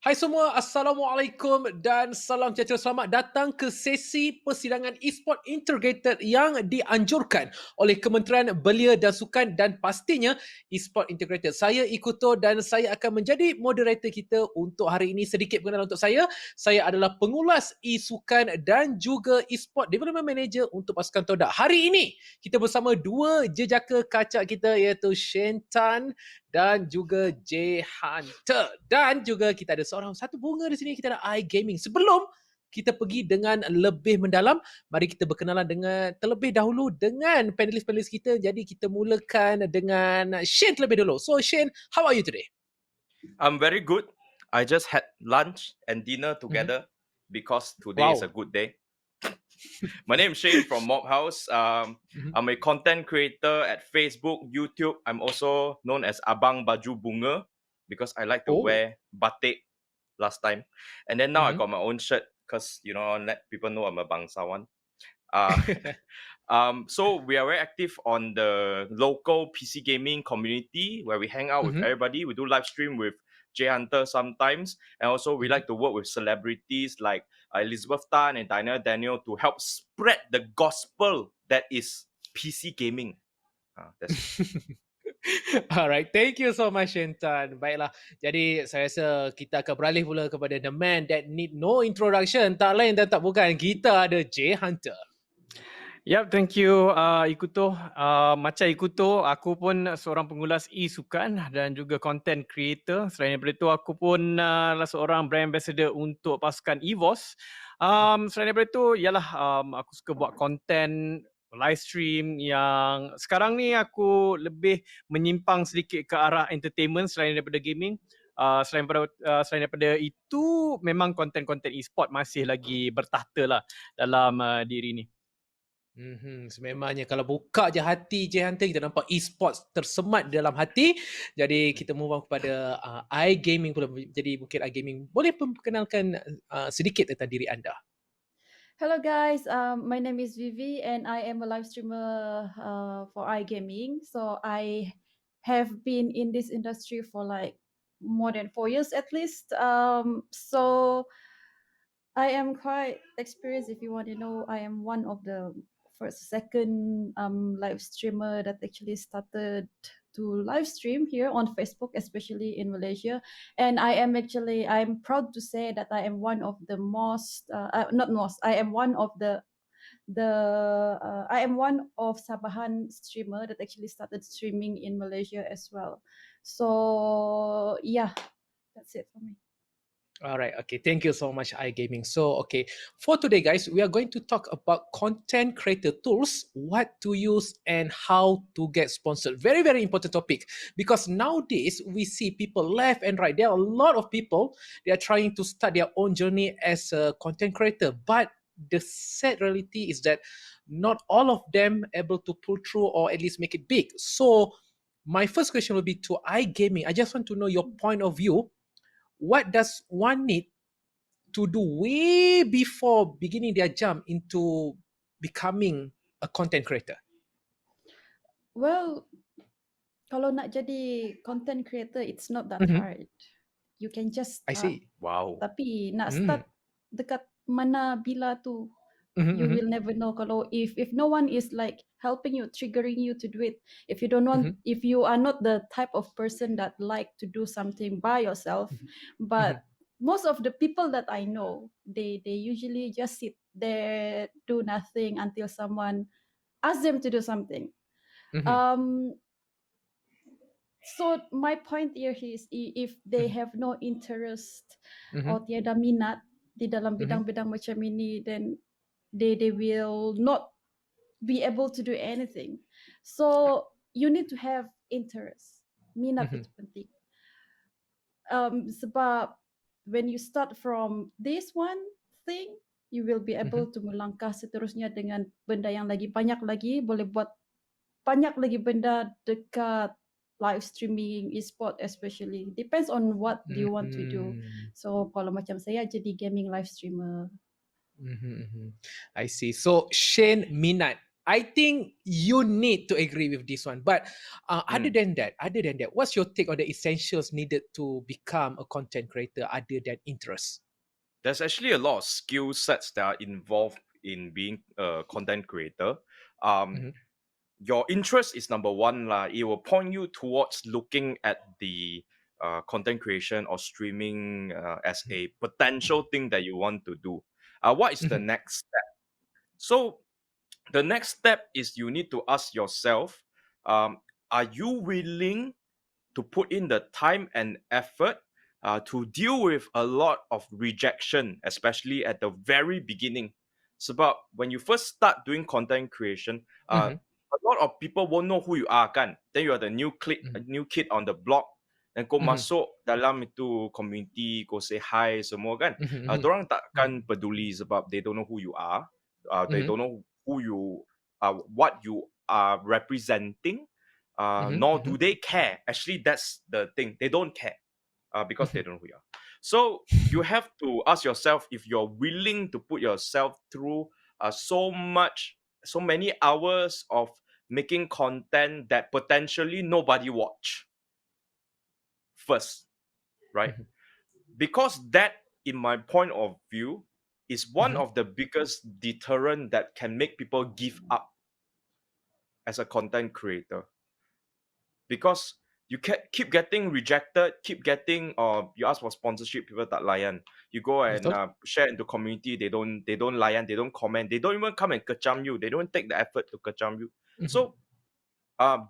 Hai semua, Assalamualaikum dan salam sejahtera. Selamat datang ke sesi persidangan Esports Integrated yang dianjurkan oleh Kementerian Belia dan Sukan dan pastinya Esports Integrated. Saya Executor dan saya akan menjadi moderator kita untuk hari ini. Sedikit pengenalan untuk saya. Saya adalah pengulas e-sukan dan juga Esports Development Manager untuk pasukan Todak. Hari ini kita bersama dua jejaka kacak kita iaitu Shane Tan dan juga J Hunter, dan juga kita ada satu bunga di sini, kita ada iGaming. Sebelum kita pergi dengan lebih mendalam, mari kita berkenalan dengan terlebih dahulu dengan panelis-panelis kita. Jadi kita mulakan dengan Shane terlebih dahulu. So Shane, how are you today? I'm very good. I just had lunch and dinner together because today is a good day. My name is Shane from MobHouse. I'm a content creator at Facebook, YouTube. I'm also known as Abang Baju Bunga because I like to wear batik last time. And then now I got my own shirt because, let people know I'm a bangsawan. So we are very active on the local PC gaming community where we hang out with everybody. We do live stream with J Hunter sometimes, and also we like to work with celebrities like Elizabeth Tan and Diana Daniel to help spread the gospel that is PC gaming. Alright, thank you so much Shentan. Baiklah, jadi saya rasa kita akan beralih pula kepada the man that need no introduction. Tak lain dan tak bukan, kita ada J Hunter. Yep, thank you Ikuto. Macam Ikuto, aku pun seorang pengulas e-sukan dan juga content creator. Selain daripada itu, aku pun adalah seorang brand ambassador untuk pasukan EVOS. Selain daripada itu, aku suka buat content live stream yang sekarang ni aku lebih menyimpang sedikit ke arah entertainment selain daripada gaming. Selain daripada itu, memang konten-konten e-sport masih lagi bertahta lah dalam diri ni. Sememangnya kalau buka je hati J Hunter, kita nampak e-sports tersemat dalam hati. Jadi kita move on kepada iGaming pula. Jadi mungkin iGaming boleh memperkenalkan sedikit tentang diri anda. Hello guys, my name is Vivi and I am a live streamer for iGaming. So I have been in this industry for like more than 4 years at least. So I am quite experienced. If you want to know, I am one of the second live streamer that actually started to live stream here on Facebook, especially in Malaysia. And I'm proud to say that I am one of the I am one of Sabahan streamer that actually started streaming in Malaysia as well. So yeah, that's it for me. Alright, okay, thank you so much iGaming. So okay, for today guys, we are going to talk about content creator tools, what to use and how to get sponsored. Very, very important topic because nowadays we see people left and right. There are a lot of people, they are trying to start their own journey as a content creator, but the sad reality is that not all of them able to pull through or at least make it big. So my first question will be to iGaming. I just want to know your point of view. What does one need to do way before beginning their jump into becoming a content creator? Well, kalau nak jadi content creator, it's not that hard. You can just start. I see. Wow. Tapi nak start dekat mana bila tu, you will never know. Kalau if no one is like helping you, triggering you to do it, if you don't want, if you are not the type of person that like to do something by yourself, but most of the people that I know, they usually just sit there, do nothing until someone asks them to do something. So my point here is if they have no interest or tiada minat di dalam bidang-bidang macam ini, then they will not be able to do anything. So you need to have interest. Minat itu penting. Sebab when you start from this one thing, you will be able to melangkah seterusnya dengan benda yang lagi banyak lagi, boleh buat banyak lagi benda dekat live streaming, e-sport especially. Depends on what do you want to do. So kalau macam saya jadi gaming live streamer. I see. So Shane minat I think you need to agree with this one. But other than that, what's your take on the essentials needed to become a content creator other than interest? There's actually a lot of skill sets that are involved in being a content creator. Mhm. Your interest is number one lah. It will point you towards looking at the content creation or streaming as a potential thing that you want to do. What is the Mhm. next step? So the next step is you need to ask yourself, are you willing to put in the time and effort to deal with a lot of rejection, especially at the very beginning? Sebab when you first start doing content creation, Mhm. a lot of people won't know who you are kan. Then you are the new kid on the block. Dan kau Mhm. masuk dalam itu community, kau say hi semua kan. Mhm. Mhm. Dorang takkan peduli sebab they don't know who you are. They Mhm. don't know who you what you are representing. Mhm. Nor Mhm. do they care. Actually, that's the thing. They don't care because they Mhm. don't know who you are. So you have to ask yourself if you're willing to put yourself through so many hours of making content that potentially nobody watch first, right? Mhm. Because that, in my point of view, is one Mhm. of the biggest deterrent that can make people give up as a content creator. Because you keep getting rejected, keep getting you ask for sponsorship, people tak layan. You go and Betul. share into community, they don't layan, they don't comment, they don't even come and kecam you, they don't take the effort to kecam you. Mhm. So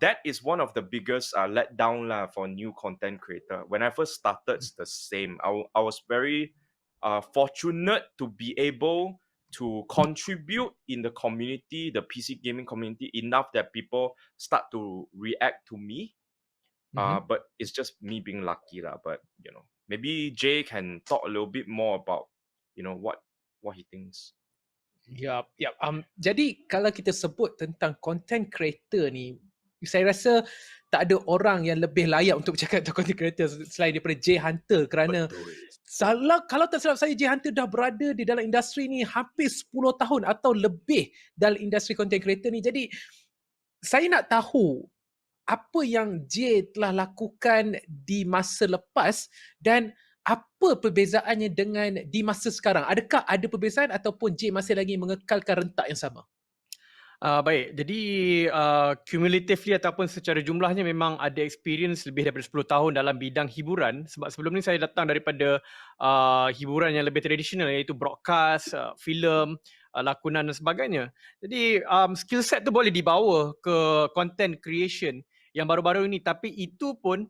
that is one of the biggest letdown for new content creator. When I first started, it's the same. I was very fortunate to be able to contribute in the community, the PC gaming community, enough that people start to react to me. Mhm. But it's just me being lucky lah. But maybe Jay can talk a little bit more about what he thinks. Yup, yup. Jadi kalau kita sebut tentang content creator ni, saya rasa tak ada orang yang lebih layak untuk bercakap tentang content creator selain daripada Jay Hunter, kerana Betul. kalau tak silap saya, Jay Hunter dah berada di dalam industri ni hampir 10 tahun atau lebih dalam industri content creator ni. Jadi saya nak tahu apa yang Jay telah lakukan di masa lepas dan apa perbezaannya dengan di masa sekarang? Adakah ada perbezaan ataupun Jay masih lagi mengekalkan rentak yang sama? Baik, jadi cumulatively ataupun secara jumlahnya memang ada experience lebih daripada 10 tahun dalam bidang hiburan, sebab sebelum ni saya datang daripada hiburan yang lebih tradisional, iaitu broadcast, filem, lakonan dan sebagainya. Jadi skill set tu boleh dibawa ke content creation yang baru-baru ini, tapi itu pun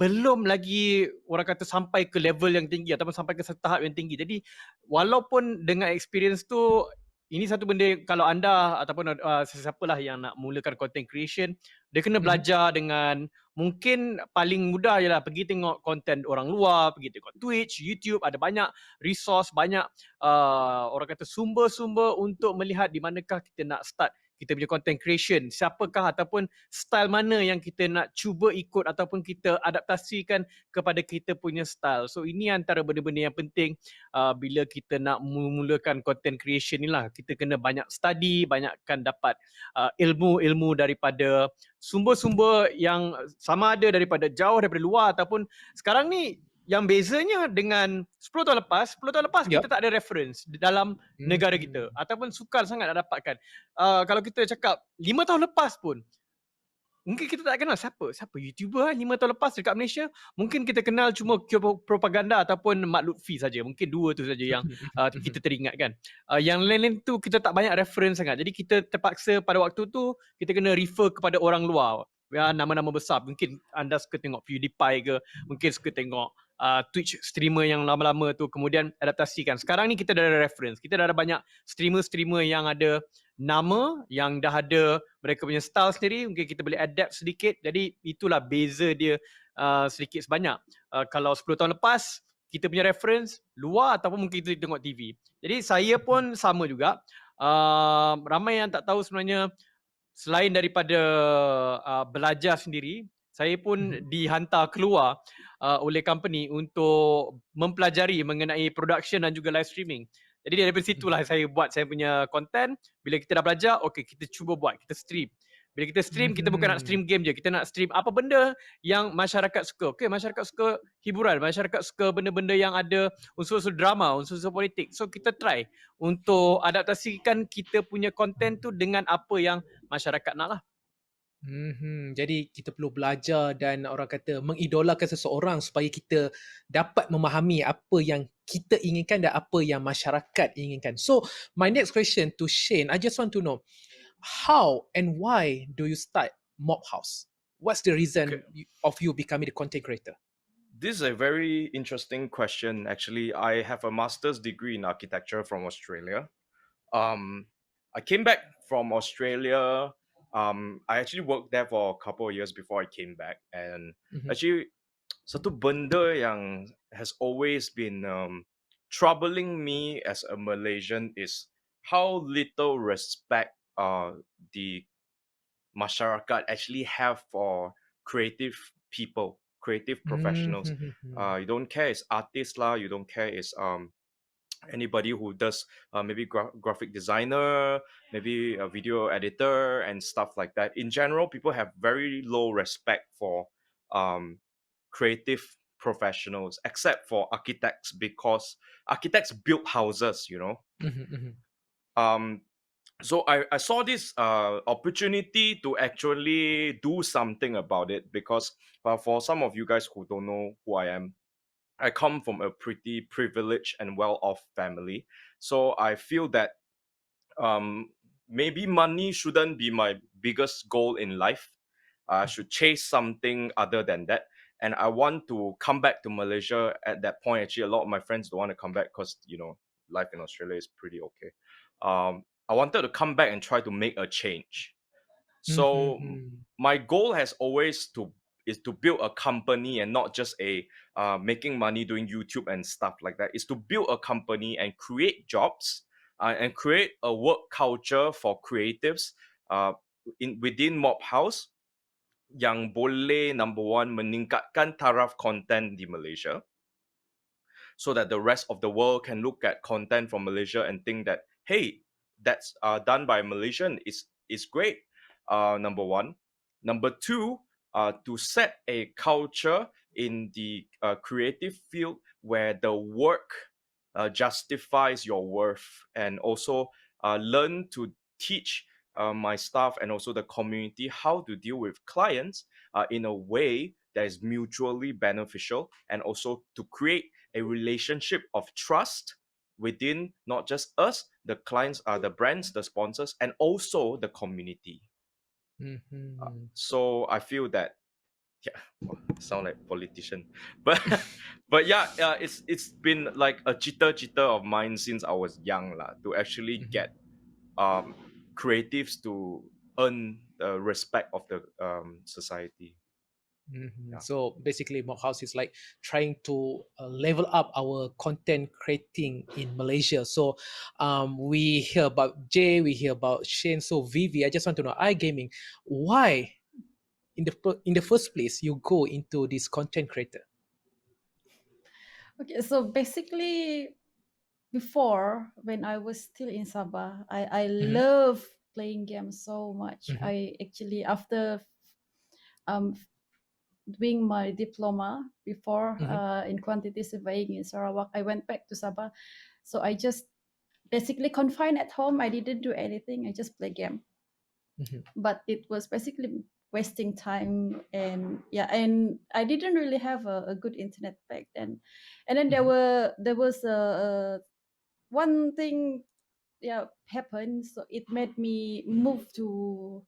belum lagi orang kata sampai ke level yang tinggi ataupun sampai ke satu tahap yang tinggi. Jadi walaupun dengan experience tu, ini satu benda kalau anda ataupun sesiapalah yang nak mulakan content creation, dia kena belajar dengan, mungkin paling mudah ialah pergi tengok konten orang luar, pergi tengok Twitch, YouTube, ada banyak resource, banyak orang kata sumber-sumber untuk melihat di manakah kita nak start kita punya content creation, siapakah ataupun style mana yang kita nak cuba ikut ataupun kita adaptasikan kepada kita punya style. So ini antara benda-benda yang penting bila kita nak memulakan content creation ni lah. Kita kena banyak study, banyakkan dapat ilmu-ilmu daripada sumber-sumber yang sama ada daripada jauh daripada luar ataupun sekarang ni yang bezanya dengan 10 tahun lepas kita tak ada reference dalam negara kita ataupun sukar sangat nak dapatkan. Kalau kita cakap 5 tahun lepas pun mungkin kita tak kenal siapa YouTuber 5 tahun lepas dekat Malaysia. Mungkin kita kenal cuma propaganda ataupun Mat Lutfi saja. Mungkin dua tu saja yang kita teringat kan. Yang lain-lain tu kita tak banyak reference sangat. Jadi kita terpaksa pada waktu tu kita kena refer kepada orang luar. Nama-nama besar. Mungkin anda suka tengok PewDiePie ke, mungkin suka tengok Twitch streamer yang lama-lama tu, kemudian adaptasikan. Sekarang ni kita dah ada reference. Kita dah ada banyak streamer-streamer yang ada nama, yang dah ada mereka punya style sendiri, mungkin kita boleh adapt sedikit. Jadi itulah beza dia sedikit sebanyak. Kalau 10 tahun lepas, kita punya reference luar ataupun mungkin kita tengok TV. Jadi saya pun sama juga. Ramai yang tak tahu sebenarnya, selain daripada belajar sendiri, saya pun dihantar keluar oleh company untuk mempelajari mengenai production dan juga live streaming. Jadi daripada situlah saya buat saya punya content. Bila kita dah belajar, okay, kita cuba buat, kita stream. Bila kita stream, kita bukan nak stream game je. Kita nak stream apa benda yang masyarakat suka. Okay, masyarakat suka hiburan. Masyarakat suka benda-benda yang ada unsur-unsur drama, unsur-unsur politik. So, kita try untuk adaptasikan kita punya content tu dengan apa yang masyarakat nak lah. Jadi kita perlu belajar dan orang kata mengidolakan seseorang supaya kita dapat memahami apa yang kita inginkan dan apa yang masyarakat inginkan. So, my next question to Shane, I just want to know, how and why do you start MobHouse? What's the reason of you becoming the content creator? This is a very interesting question. Actually, I have a master's degree in architecture from Australia. I came back from Australia. I actually worked there for a couple of years before I came back, and actually, satu benda yang has always been troubling me as a Malaysian is how little respect the masyarakat actually have for creative people, creative professionals. You don't care it's artists lah, you don't care it's anybody who does maybe graphic designer, maybe a video editor and stuff like that. In general, people have very low respect for creative professionals, except for architects, because architects build houses, you know. So I saw this opportunity to actually do something about it, because for some of you guys who don't know who I am, I come from a pretty privileged and well-off family. So I feel that maybe money shouldn't be my biggest goal in life. I should chase something other than that. And I want to come back to Malaysia at that point. Actually, a lot of my friends don't want to come back because, you know, life in Australia is pretty okay. I wanted to come back and try to make a change. So my goal has always is to build a company, and not just a making money doing YouTube and stuff like that. Is to build a company and create jobs and create a work culture for creatives within MobHouse yang boleh, number one, meningkatkan taraf content di Malaysia, so that the rest of the world can look at content from Malaysia and think that, hey, that's done by a Malaysian is great. Number one. Number two, to set a culture in the creative field where the work justifies your worth, and also learn to teach my staff and also the community how to deal with clients in a way that is mutually beneficial, and also to create a relationship of trust within not just us, the clients, the brands, the sponsors, and also the community. So I feel that, yeah, sound like politician, but yeah, it's been like a chitta of mine since I was young lah, to actually get creatives to earn the respect of the society. Yeah. So basically, MobHouse is like trying to level up our content creating in Malaysia. So we hear about Jay, we hear about Shane. So Vivi, I just want to know, iGaming, why in the first place you go into this content creator? Okay, so basically, before, when I was still in Sabah, I love playing games so much. I actually, after doing my diploma before in quantity surveying in Sarawak, I went back to Sabah. So I just basically confined at home. I didn't do anything. I just play game. But it was basically wasting time, and yeah, and I didn't really have a good internet back then. And then there was one thing happened, so it made me move to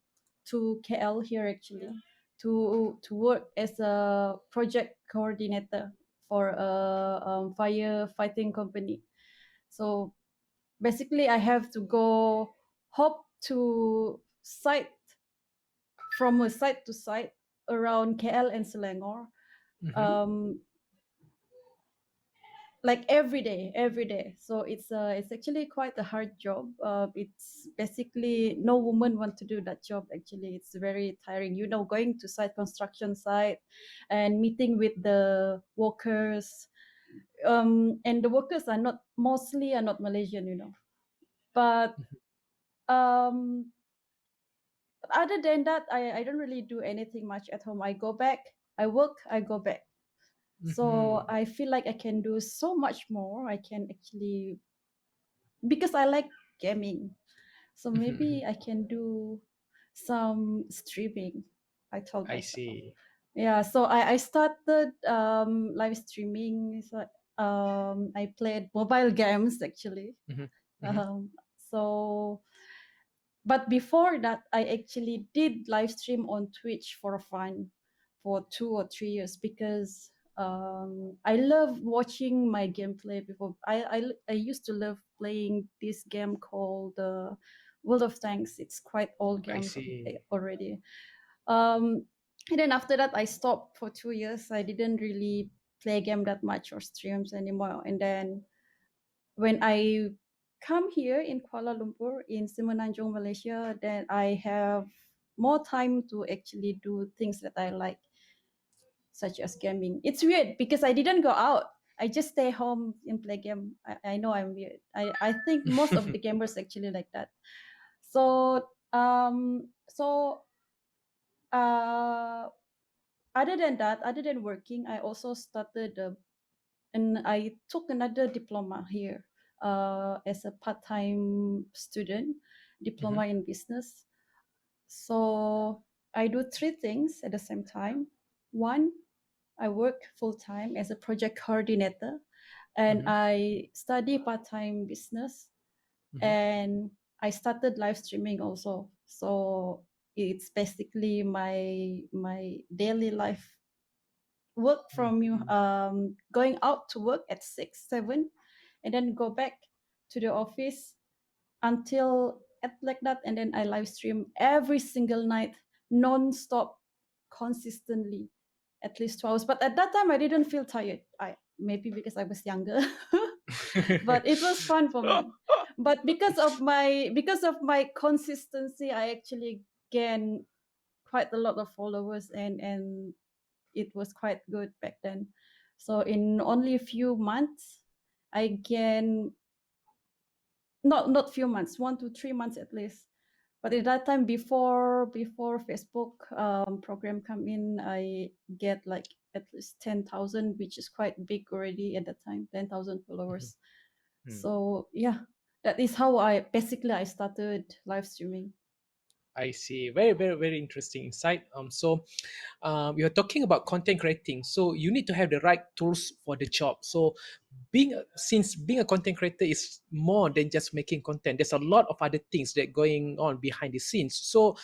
KL here actually, to work as a project coordinator for a firefighting company. So basically I have to go hop to site, from a site to site around KL and Selangor, like every day. So it's actually quite a hard job. It's basically, no woman want to do that job actually. It's very tiring, you know, going to construction site and meeting with the workers, And the workers are not Malaysian, but um other than that, I don't really do anything much at home. I go back, I work, I go back. So I feel like I can do so much more. I can actually, because I like gaming, so maybe I can do some streaming. I told I myself. see. Yeah, so I started live streaming. So I played mobile games actually. So, but before that, I actually did live stream on Twitch for fun for 2 or 3 years because I love watching my gameplay. Before I used to love playing this game called World of Tanks. It's quite old I game see. already. Um, and then after that, I stopped for 2 years. I didn't really play game that much or streams anymore. And then when I come here in Kuala Lumpur, in Semenanjung, Malaysia, then I have more time to actually do things that I like, such as gaming. It's weird because I didn't go out. I just stay home and play game. I know I'm weird. I think most of the gamers actually like that. So other than that, other than working, I also started and I took another diploma here as a part-time student, diploma in business. So I do 3 things at the same time. One, I work full-time as a project coordinator, and I study part-time business, and I started live streaming also. So it's basically my daily life. Work from going out to work at 6, 7, and then go back to the office until at like that, and then I live stream every single night, non-stop, consistently, at least 2 hours. But at that time, I didn't feel tired. I maybe because I was younger, but it was fun for me. But because of my consistency, I actually gained quite a lot of followers, and it was quite good back then. So in only a few months, I gained not few months, 1 to 3 months at least. But at that time, before Facebook program come in, I get like at least 10,000, which is quite big already at that time, 10,000 followers. So yeah, that is how I started live streaming. I see. Very, very, very interesting insight. So you're talking about content creating. So you need to have the right tools for the job. So since being a content creator is more than just making content, there's a lot of other things that going on behind the scenes. So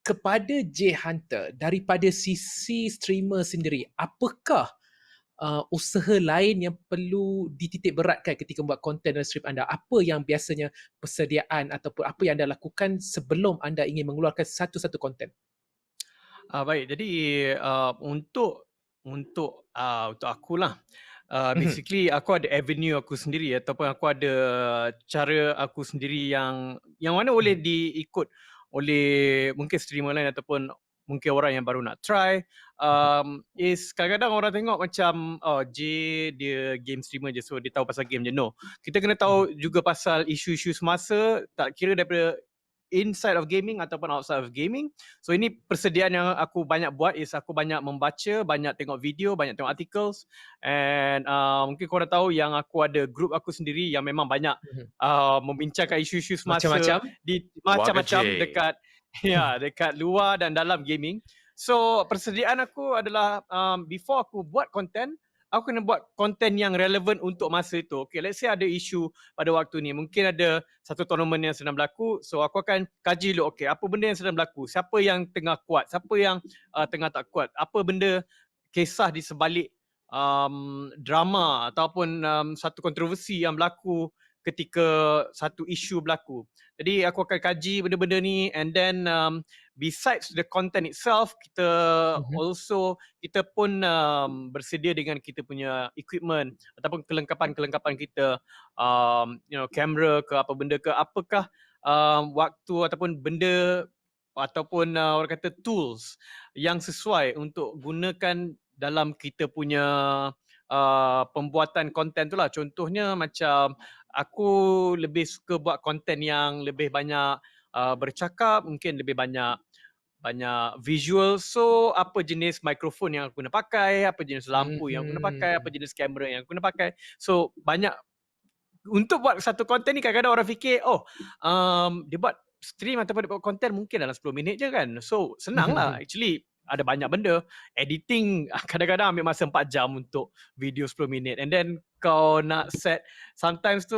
kepada J Hunter, daripada sisi streamer sendiri, apakah usaha lain yang perlu dititik beratkan ketika membuat konten dalam stream anda? Apa yang biasanya persediaan ataupun apa yang anda lakukan sebelum anda ingin mengeluarkan satu-satu konten? Baik, jadi untuk akulah, basically aku ada avenue aku sendiri ataupun aku ada cara aku sendiri yang mana boleh diikut oleh mungkin streamer lain ataupun mungkin orang yang baru nak try. Is kadang-kadang orang tengok macam J dia game streamer je, so dia tahu pasal game je. No, kita kena tahu juga pasal isu-isu semasa, tak kira daripada inside of gaming ataupun outside of gaming. So ini persediaan yang aku banyak buat is aku banyak membaca, banyak tengok video, banyak tengok articles, and mungkin korang tahu yang aku ada group aku sendiri yang memang banyak membincangkan isu-isu semasa Macam-macam? di macam-macam Warga J. dekat dekat luar dan dalam gaming. So persediaan aku adalah before aku buat content, aku kena buat konten yang relevan untuk masa itu. Okay, let's say ada isu pada waktu ni. Mungkin ada satu tournament yang sedang berlaku. So aku akan kaji dulu, okay, apa benda yang sedang berlaku? Siapa yang tengah kuat? Siapa yang tengah tak kuat? Apa benda kisah di sebalik drama ataupun satu kontroversi yang berlaku ketika satu isu berlaku. Jadi aku akan kaji benda-benda ni, and then besides the content itself, kita kita pun bersedia dengan kita punya equipment ataupun kelengkapan kita, kamera ke apa benda ke, apakah waktu ataupun benda ataupun orang kata tools yang sesuai untuk gunakan dalam kita punya pembuatan konten tu lah. Contohnya macam aku lebih suka buat konten yang lebih banyak bercakap, mungkin lebih banyak visual. So apa jenis mikrofon yang aku guna pakai, apa jenis lampu yang aku guna pakai, apa jenis kamera yang aku guna pakai. So banyak untuk buat satu konten ni. Kadang-kadang orang fikir dia buat stream ataupun dia buat konten mungkin dalam 10 minit je kan. So senang lah. Actually ada banyak benda. Editing kadang-kadang ambil masa 4 jam untuk video 10 minit. And then kau nak set, sometimes tu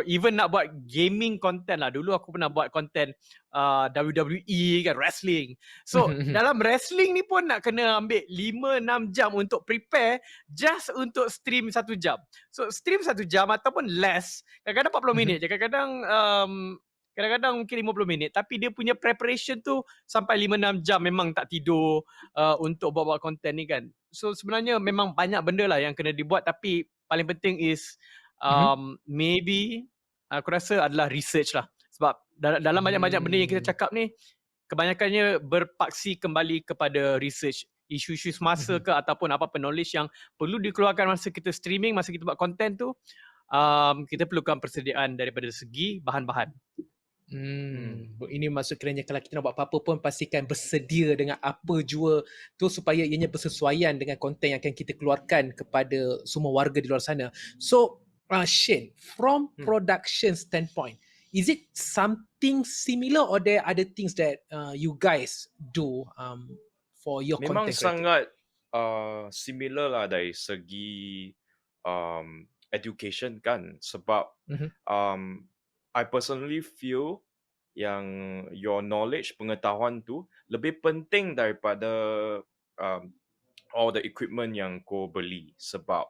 even nak buat gaming content lah. Dulu aku pernah buat konten WWE kan, wrestling. So dalam wrestling ni pun nak kena ambil 5-6 jam untuk prepare just untuk stream 1 jam. So stream 1 jam ataupun less, kadang-kadang 40 minit je, kadang-kadang mungkin 50 minit, tapi dia punya preparation tu sampai 5-6 jam memang tak tidur untuk buat-buat konten ni kan. So sebenarnya memang banyak benda lah yang kena dibuat, tapi paling penting is maybe aku rasa adalah research lah. Sebab dalam banyak-banyak benda yang kita cakap ni, kebanyakannya berpaksi kembali kepada research, isu-isu semasa ke ataupun apa-apa knowledge yang perlu dikeluarkan masa kita streaming, masa kita buat konten tu. Kita perlukan persediaan daripada segi bahan-bahan. Ini maksud kiranya kalau kita nak buat apa-apa pun pastikan bersedia dengan apa jua tu supaya ianya bersesuaian dengan konten yang akan kita keluarkan kepada semua warga di luar sana. So Shane, from production standpoint, is it something similar or there are other things that you guys do for your Memang content creator? sangat similar lah dari segi education kan. Sebab I personally feel yang your knowledge, pengetahuan tu lebih penting daripada all the equipment yang kau beli. Sebab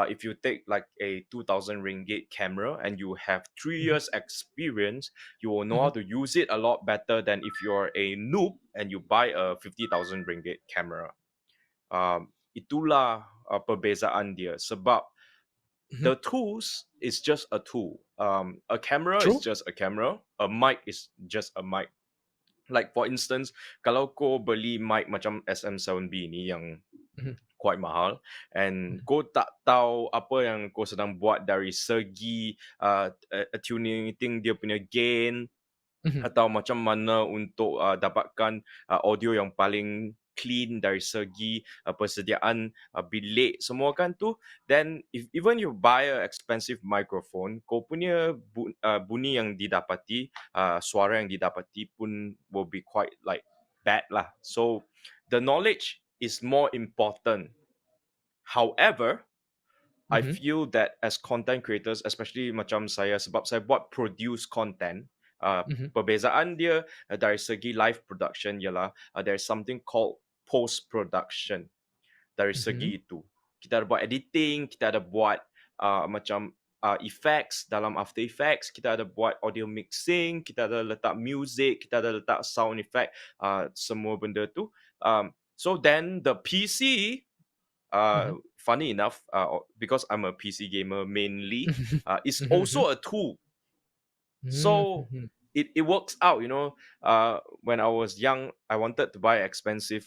if you take like a 2,000 ringgit camera and you have 3 years experience, you will know how to use it a lot better than if you're a noob and you buy a 50,000 ringgit camera. Itulah perbezaan dia. Sebab the tools is just a tool. A camera is just a camera. A mic is just a mic. Like for instance, kalau kau beli mic macam SM7B ni yang quite mahal, and kau tak tahu apa yang kau sedang buat dari segi tuning dia punya gain, atau macam mana untuk dapatkan audio yang paling clean dari segi persediaan bilik semua kan tu, then even you buy a expensive microphone, kau punya bunyi yang didapati, suara yang didapati pun will be quite like bad lah. So the knowledge is more important. However, I feel that as content creators, especially macam saya, sebab saya buat produce content, perbezaan dia dari segi live production ialah there is something called post-production. Dari segi itu, kita ada buat editing, kita ada buat macam effects dalam After Effects, kita ada buat audio mixing, kita ada letak music, kita ada letak sound effect, semua benda tu. So then the PC, funny enough, because I'm a PC gamer mainly, is also a tool. So it works out, you know. When I was young, I wanted to buy expensive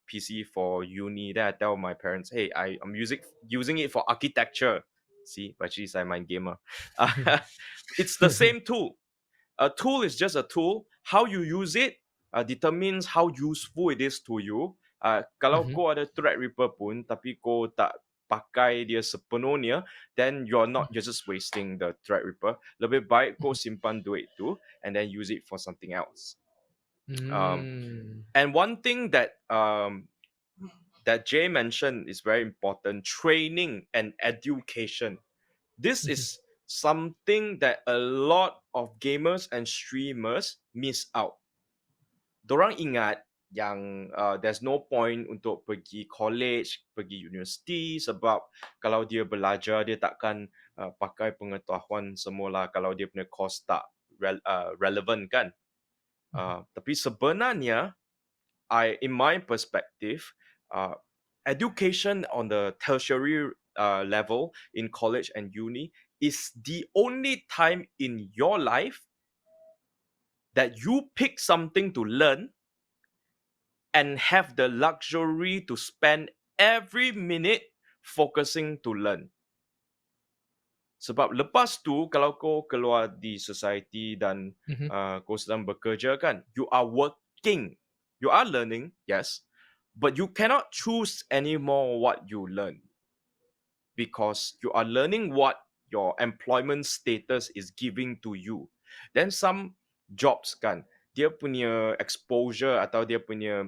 PC for uni. Then I tell my parents, hey, I'm using it for architecture. See, actually I'm a gamer. It's the same tool. A tool is just a tool. How you use it determines how useful it is to you. Kalau kau ada Threadripper pun, tapi kau tak pakai dia sepenuhnya, then you're just wasting the Threadripper. Lebih baik kau simpan duit tu and then use it for something else. And one thing that that Jay mentioned is very important: training and education. This is something that a lot of gamers and streamers miss out. Dorang ingat yang there's no point untuk pergi college, pergi universiti, sebab kalau dia belajar, dia takkan pakai pengetahuan semula kalau dia punya course tak relevant kan. Tapi sebenarnya, in my perspective, education on the tertiary level in college and uni is the only time in your life that you pick something to learn and have the luxury to spend every minute focusing to learn. Sebab lepas tu, kalau kau keluar di society dan kau sedang bekerja kan, you are working. You are learning, yes. But you cannot choose anymore what you learn. Because you are learning what your employment status is giving to you. Then some jobs kan, dia punya exposure atau dia punya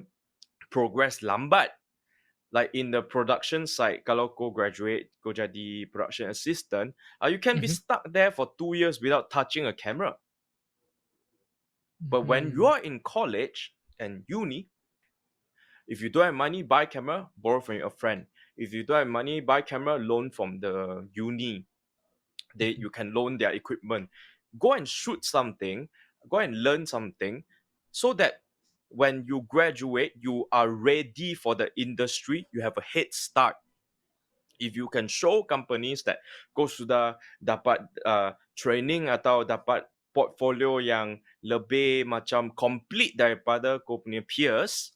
progress lambat. Like in the production side, kalau kau graduate, kau jadi production assistant, you can be stuck there for 2 years without touching a camera. But when you are in college and uni, if you don't have money, buy camera, borrow from your friend. If you don't have money, buy camera, loan from the uni. You can loan their equipment. Go and shoot something, go and learn something, so that when you graduate, you are ready for the industry, you have a head start. If you can show companies that kau sudah dapat training atau dapat portfolio yang lebih macam complete daripada kau punya peers,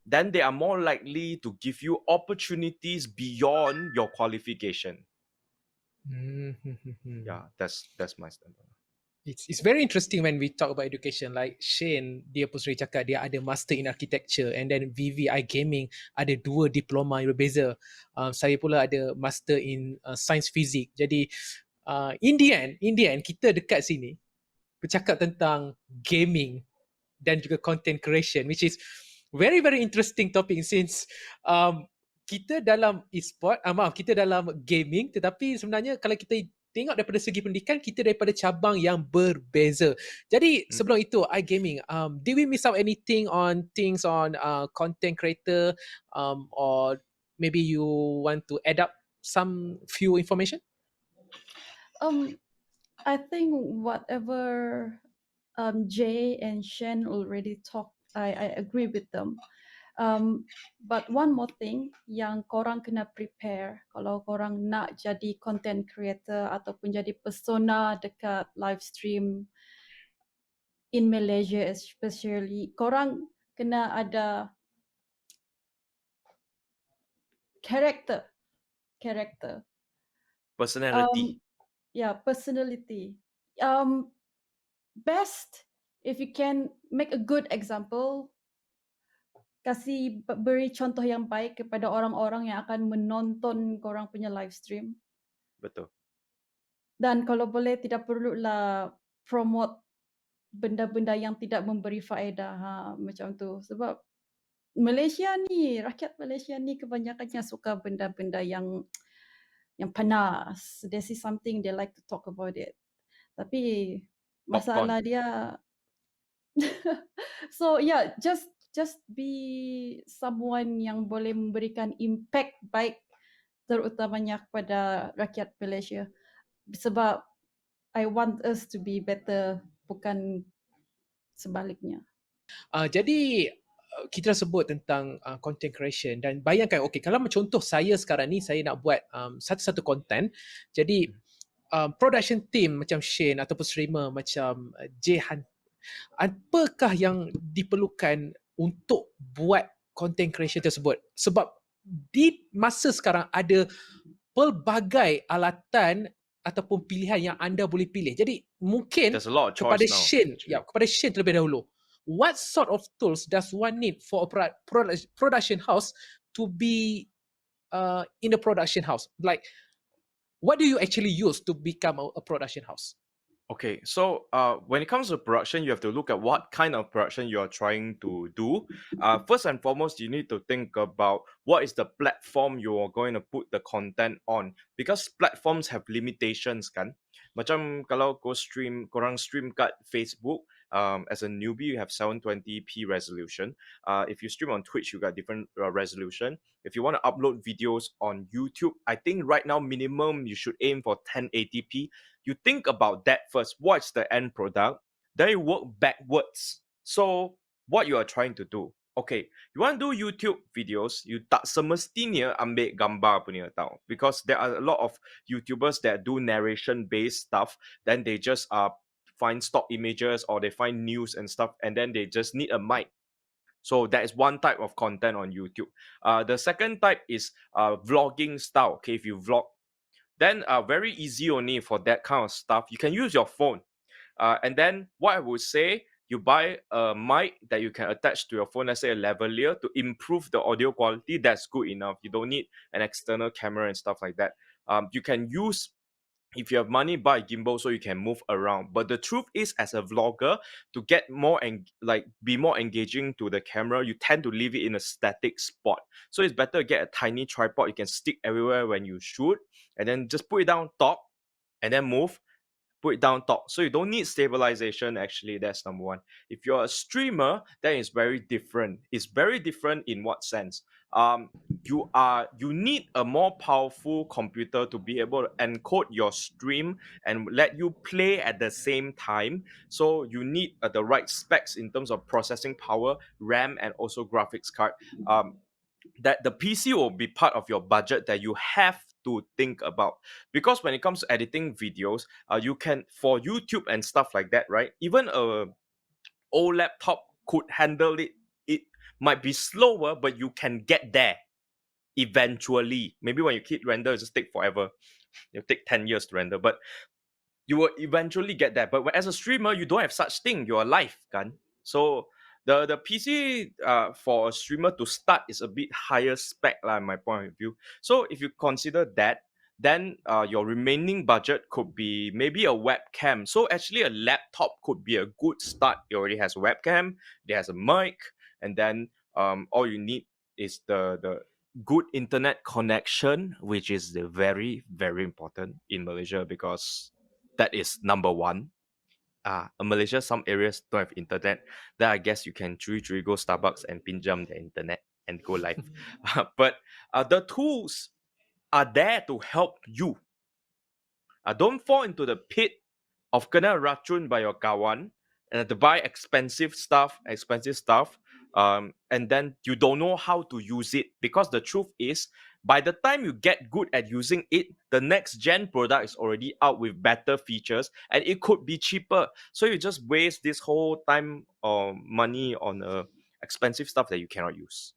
then they are more likely to give you opportunities beyond your qualification. Yeah, that's my standpoint. It's very interesting when we talk about education. Like Shane, dia pun sering cakap dia ada master in architecture, and then VVI Gaming ada 2 diploma yang berbeza. Saya pula ada master in science physics. Jadi in the end kita dekat sini bercakap tentang gaming dan juga content creation, which is very very interesting topic since kita dalam e-sport, kita dalam gaming, tetapi sebenarnya kalau kita tengok daripada segi pendidikan, kita daripada cabang yang berbeza. Jadi sebelum itu, iGaming, did we miss out anything on things on content creator, or maybe you want to add up some few information? I think whatever Jay and Shen already talked, I agree with them. But one more thing yang korang kena prepare kalau korang nak jadi content creator ataupun jadi persona dekat live stream in Malaysia especially, korang kena ada character. Personality. Personality. Best if you can make a good example, beri contoh yang baik kepada orang-orang yang akan menonton korang punya live stream. Betul. Dan kalau boleh tidak perlulah promote benda-benda yang tidak memberi faedah, macam tu. Sebab rakyat Malaysia ni kebanyakannya suka benda-benda yang panas. They see something, they like to talk about it. Tapi masalah dia so just be someone yang boleh memberikan impact baik terutamanya kepada rakyat Malaysia. Sebab I want us to be better, bukan sebaliknya. Jadi kita sebut tentang content creation, dan bayangkan, okay, kalau contoh saya sekarang ni, saya nak buat satu-satu content. Jadi production team macam Shane ataupun streamer macam Jehan, apakah yang diperlukan untuk buat content creation tersebut? Sebab di masa sekarang ada pelbagai alatan ataupun pilihan yang anda boleh pilih. Jadi mungkin kepada Shane, kepada Shane terlebih dahulu, what sort of tools does one need for a production house to be in the production house? Like, what do you actually use to become a production house? Okay, so when it comes to production, you have to look at what kind of production you are trying to do. First and foremost, you need to think about what is the platform you are going to put the content on, because platforms have limitations kan. Macam kalau korang stream kat Facebook, as a newbie, you have 720p resolution. If you stream on Twitch, you got different resolution. If you want to upload videos on YouTube, I think right now minimum you should aim for 1080p. You think about that first. What's the end product? Then you work backwards. So what you are trying to do? Okay, you want to do YouTube videos, you tak semestinya ambil gambar punya tau. Because there are a lot of YouTubers that do narration-based stuff. Then they just find stock images or they find news and stuff, and then they just need a mic. So that is one type of content on YouTube. The second type is vlogging style. Okay, if you vlog, then very easy only for that kind of stuff. You can use your phone. And then what I would say, you buy a mic that you can attach to your phone, let's say a lavalier, to improve the audio quality. That's good enough. You don't need an external camera and stuff like that. You can use, if you have money, buy a gimbal so you can move around. But the truth is, as a vlogger, to get more and be more engaging to the camera, you tend to leave it in a static spot. So it's better to get a tiny tripod you can stick everywhere when you shoot, and then just put it down, talk, and then move. Put it down, talk. So you don't need stabilization. Actually, that's number one. If you're a streamer, then it's very different. It's very different in what sense? You need a more powerful computer to be able to encode your stream and let you play at the same time. So you need the right specs in terms of processing power, RAM, and also graphics card. That the PC will be part of your budget that you have to think about, because when it comes to editing videos, you can, for YouTube and stuff like that, right? Even a old laptop could handle it. It might be slower, but you can get there eventually. Maybe when you hit render, it just take forever. It'll take 10 years to render, but you will eventually get there. But as a streamer, you don't have such thing. You're alive, kan? So the PC for a streamer to start is a bit higher spec, in my point of view. So if you consider that, then your remaining budget could be maybe a webcam. So actually a laptop could be a good start. It already has a webcam, it has a mic, and then all you need is the good internet connection, which is the very, very important in Malaysia, because that is number one. In Malaysia, some areas don't have internet. Then I guess you can truly go Starbucks and pinjam the internet and go live. But the tools are there to help you. Don't fall into the pit of kena racun by your kawan and to buy expensive stuff, and then you don't know how to use it. Because the truth is, by the time you get good at using it, the next gen product is already out with better features, and it could be cheaper. So you just waste this whole time or money on expensive stuff that you cannot use.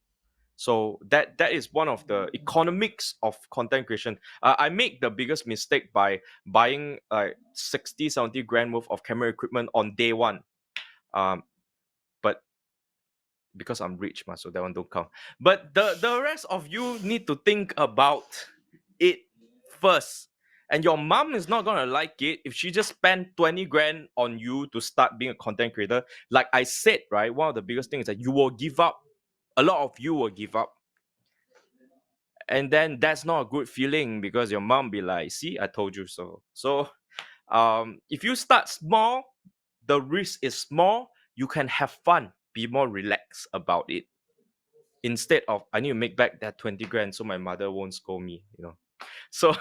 So that is one of the economics of content creation. I make the biggest mistake by buying 60-70 grand worth of camera equipment on day one. But because I'm rich, so that one don't count. But the rest of you need to think about it first. And your mom is not gonna like it if she just spent 20 grand on you to start being a content creator. Like I said, right, one of the biggest things is that you will give up. A lot of you will give up. And then that's not a good feeling, because your mom be like, see, I told you so. So if you start small, the risk is small, you can have fun, be more relaxed about it, instead of I need to make back that 20 grand so my mother won't scold me, so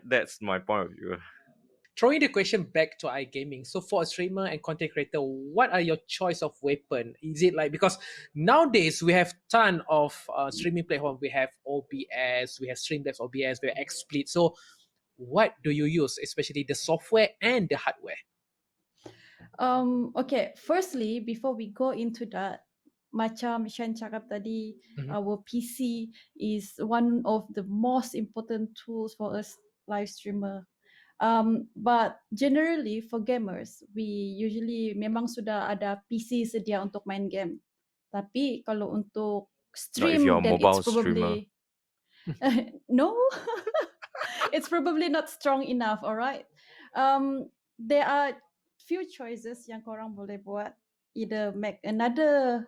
that's my point of view. Throwing the question back to iGaming. So for a streamer and content creator, what are your choice of weapon? Is it like, because nowadays we have ton of streaming platform. We have OBS, we have Streamlabs OBS, we have XSplit. So what do you use, especially the software and the hardware? Okay, firstly, before we go into that, macam Shan cakap tadi, our PC is one of the most important tools for us live streamer. But generally for gamers, we usually memang sudah ada PC sedia untuk main game. Tapi kalau untuk stream, you're a then mobile it's probably no, it's probably not strong enough. Alright, there are few choices yang korang boleh buat. Either make another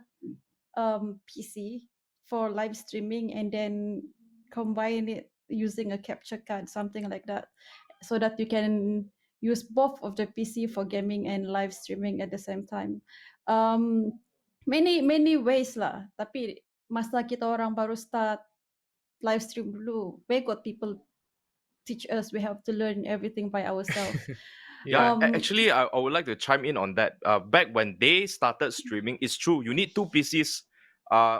PC for live streaming and then combine it using a capture card, something like that, so that you can use both of the PC for gaming and live streaming at the same time. Many ways lah. Tapi masa kita orang baru start live stream dulu, where got people teach us? We have to learn everything by ourselves. Yeah, actually, I would like to chime in on that. Back when they started streaming, it's true, you need two PCs.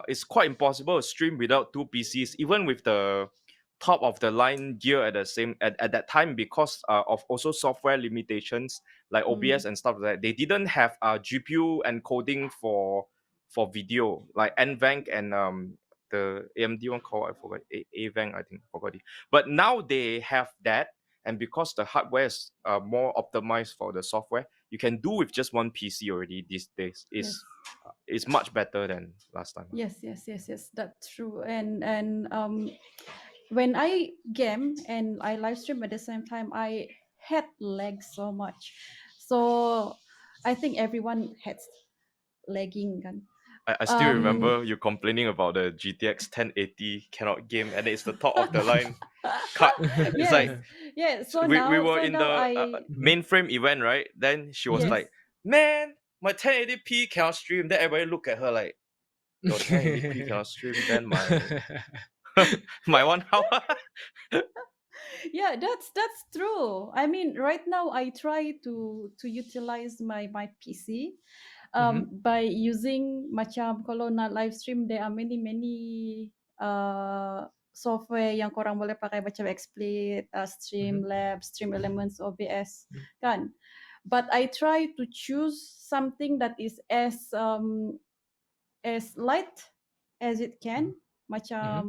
It's quite impossible to stream without two PCs, even with the top of the line gear at that time, because of also software limitations like OBS and stuff like that. They didn't have GPU encoding for for video, like NVANC and the AMD one called, I forgot, AVANC, I think, forgot it. But now they have that, and because the hardware is more optimized for the software, you can do with just one PC already these days. It's much better than last time. Yes, that's true. And when I game and I live stream at the same time, I had lag so much. So I think everyone had lagging kan. I still remember you complaining about the GTX 1080 cannot game, and it's the top of the line card. It's like So we now were in the mainframe event, right? Then she was like, "Man, my 1080p cannot stream." Then everybody look at her like, "Your 1080p cannot stream." Then my one how? Yeah, that's true. I mean, right now I try to utilize my PC by using macam kalau nak live stream, there are many software yang korang boleh pakai macam XSplit, Streamlabs, Stream Elements, OBS kan. But I try to choose something that is as light as it can. Macam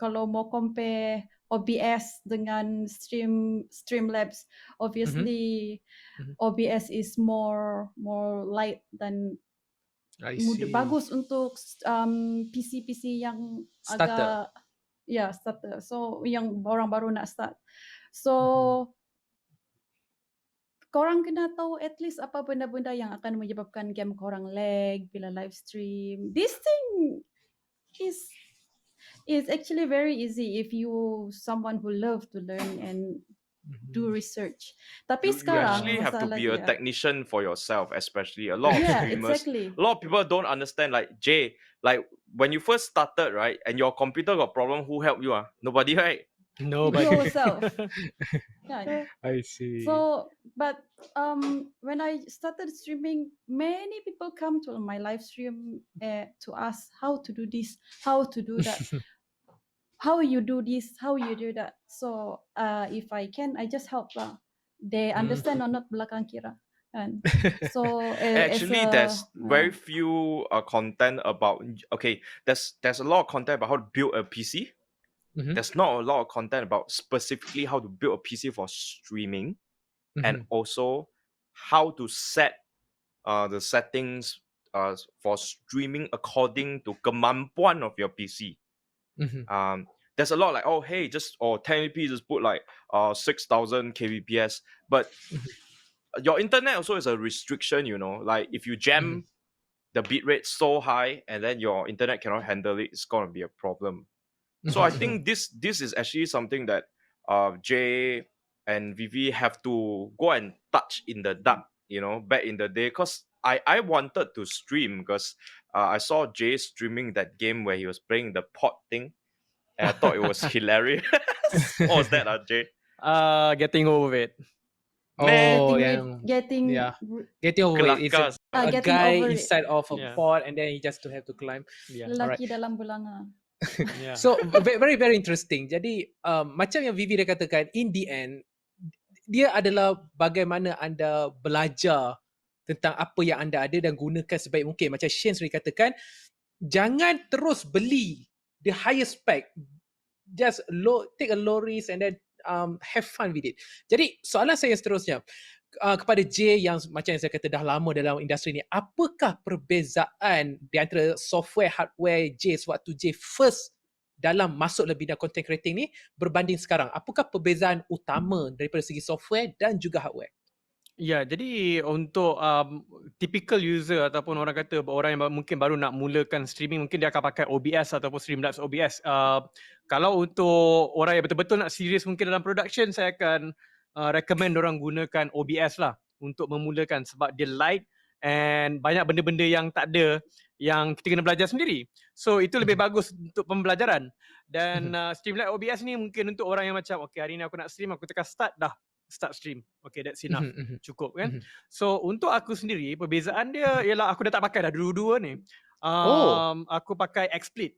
kalau mau compare OBS dengan Streamlabs, obviously OBS is more light dan mudah, bagus untuk PC yang Starter. agak starter. So yang orang baru nak start. So korang kena tahu at least apa benda-benda yang akan menyebabkan game korang lag bila live stream. This thing is actually very easy if you someone who love to learn and do research. Tapi You sekarang actually have to masalah be a dia- technician for yourself, especially a lot of streamers. exactly. A lot of people don't understand. Like Jay, like when you first started, right, and your computer got problem, who helped you? Nobody, right? Nobody. Do yourself. Kan? I see. So, but when I started streaming, many people come to my live stream to ask how to do this, how to do that, how you do this, how you do that. So, if I can, I just help lah. They understand or not belakang kira. And so Actually, there's very few content about. Okay, there's a lot of content about how to build a PC. There's not a lot of content about specifically how to build a PC for streaming, and also how to set the settings for streaming according to kemampuan of your PC. There's a lot like, oh hey, just 1080p, just put like 6000 kbps, but your internet also is a restriction, you know. Like if you jam the bitrate so high and then your internet cannot handle it, it's gonna be a problem. So I think this is actually something that Jay and Vivi have to go and touch in the dark, you know, back in the day. Because I wanted to stream because I saw Jay streaming that game where he was playing the pot thing, and I thought it was hilarious. What was that, Jay? Getting over it. getting over it. It's Kelakas. a getting guy over it. inside of a Yeah. pod, and then he just to have to climb. Yeah. Lelaki dalam belanga. Yeah. So very very interesting. Jadi macam yang Vivi dia katakan, in the end dia adalah bagaimana anda belajar tentang apa yang anda ada dan gunakan sebaik mungkin. Macam Shane sendiri katakan, jangan terus beli the highest spec. Just take a low risk and then have fun with it. Jadi soalan saya seterusnya kepada J yang macam yang saya kata dah lama dalam industri ni, apakah perbezaan di antara software hardware J sewaktu J first dalam masuk dalam bidang content creating ni berbanding sekarang? Apakah perbezaan utama daripada segi software dan juga hardware? Ya, jadi untuk typical user ataupun orang kata orang yang mungkin baru nak mulakan streaming, mungkin dia akan pakai OBS ataupun Streamlabs OBS. Kalau untuk orang yang betul-betul nak serius mungkin dalam production, saya akan recommend orang gunakan OBS lah untuk memulakan sebab dia light and banyak benda-benda yang tak ada yang kita kena belajar sendiri. So itu lebih bagus untuk pembelajaran. Dan Streamlabs OBS ni mungkin untuk orang yang macam okay, hari ni aku nak stream, aku tekan start dah. Start stream. Okay, that's enough. Cukup kan? So untuk aku sendiri, perbezaan dia ialah aku dah tak pakai dah dua-dua ni. Aku pakai XSplit.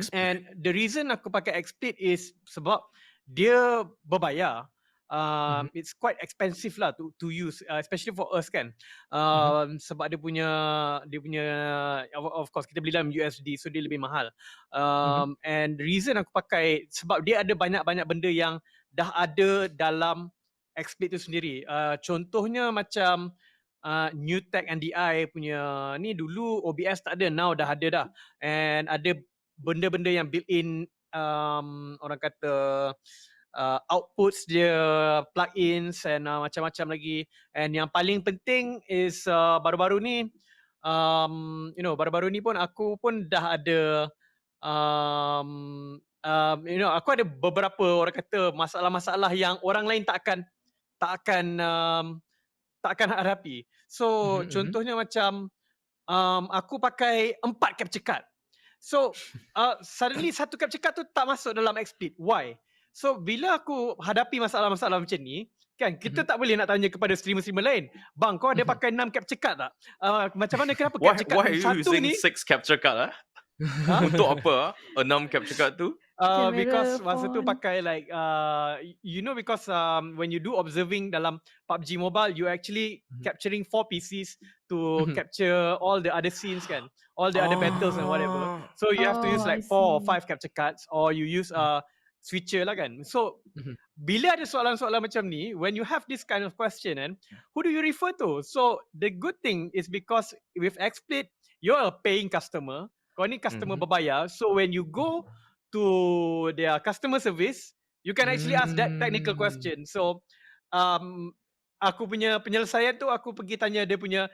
And the reason aku pakai XSplit is sebab dia berbayar. it's quite expensive lah to use, especially for us kan. Sebab dia punya of course kita beli dalam USD, so dia lebih mahal. And the reason aku pakai sebab dia ada banyak-banyak benda yang dah ada dalam XSplit tu sendiri. Contohnya macam New Tech NDI punya ni, dulu OBS tak ada, now dah ada dah. And ada benda-benda yang built in, orang kata outputs dia, plugins and macam-macam lagi. And yang paling penting is baru-baru ni, baru-baru ni pun aku pun dah ada aku ada beberapa orang kata masalah-masalah yang orang lain tak akan hadapi. So contohnya macam aku pakai 4 capture card. So suddenly satu capture card tu tak masuk dalam XSplit. Why? So bila aku hadapi masalah-masalah macam ni, kan kita tak boleh nak tanya kepada streamer-streamer lain, bang kau ada pakai 6 capture card tak? Macam mana, kenapa capture card Why are you satu using ni 6 capture card? Untuk apa? 6 capture card tu? Because Camera, masa tu phone. pakai like because when you do observing dalam PUBG Mobile, you actually capturing 4 PCs to capture all the other scenes kan, all the other battles and whatever. So you have to use Oh, like I 4 or see. 5 capture cards, or you use switcher lah kan. So bila ada soalan-soalan macam ni, when you have this kind of question, and who do you refer to? So the good thing is because with XSplit, you're a paying customer. Kau ni customer berbayar. So when you go to their customer service, you can actually ask that technical question. So aku punya penyelesaian tu, aku pergi tanya dia punya,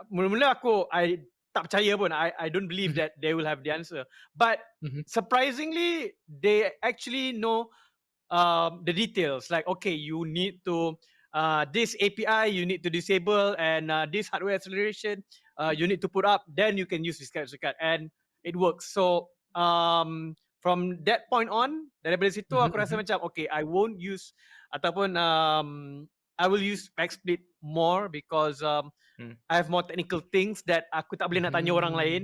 mula-mula I tak percaya pun, I don't believe that they will have the answer, but surprisingly they actually know the details, like okay, you need to this API you need to disable, and this hardware acceleration you need to put up, then you can use this capture card, and it works. So from that point on, daripada situ aku rasa macam okay, I won't use ataupun I will use XSplit more because I have more technical things that aku tak boleh nak tanya orang lain,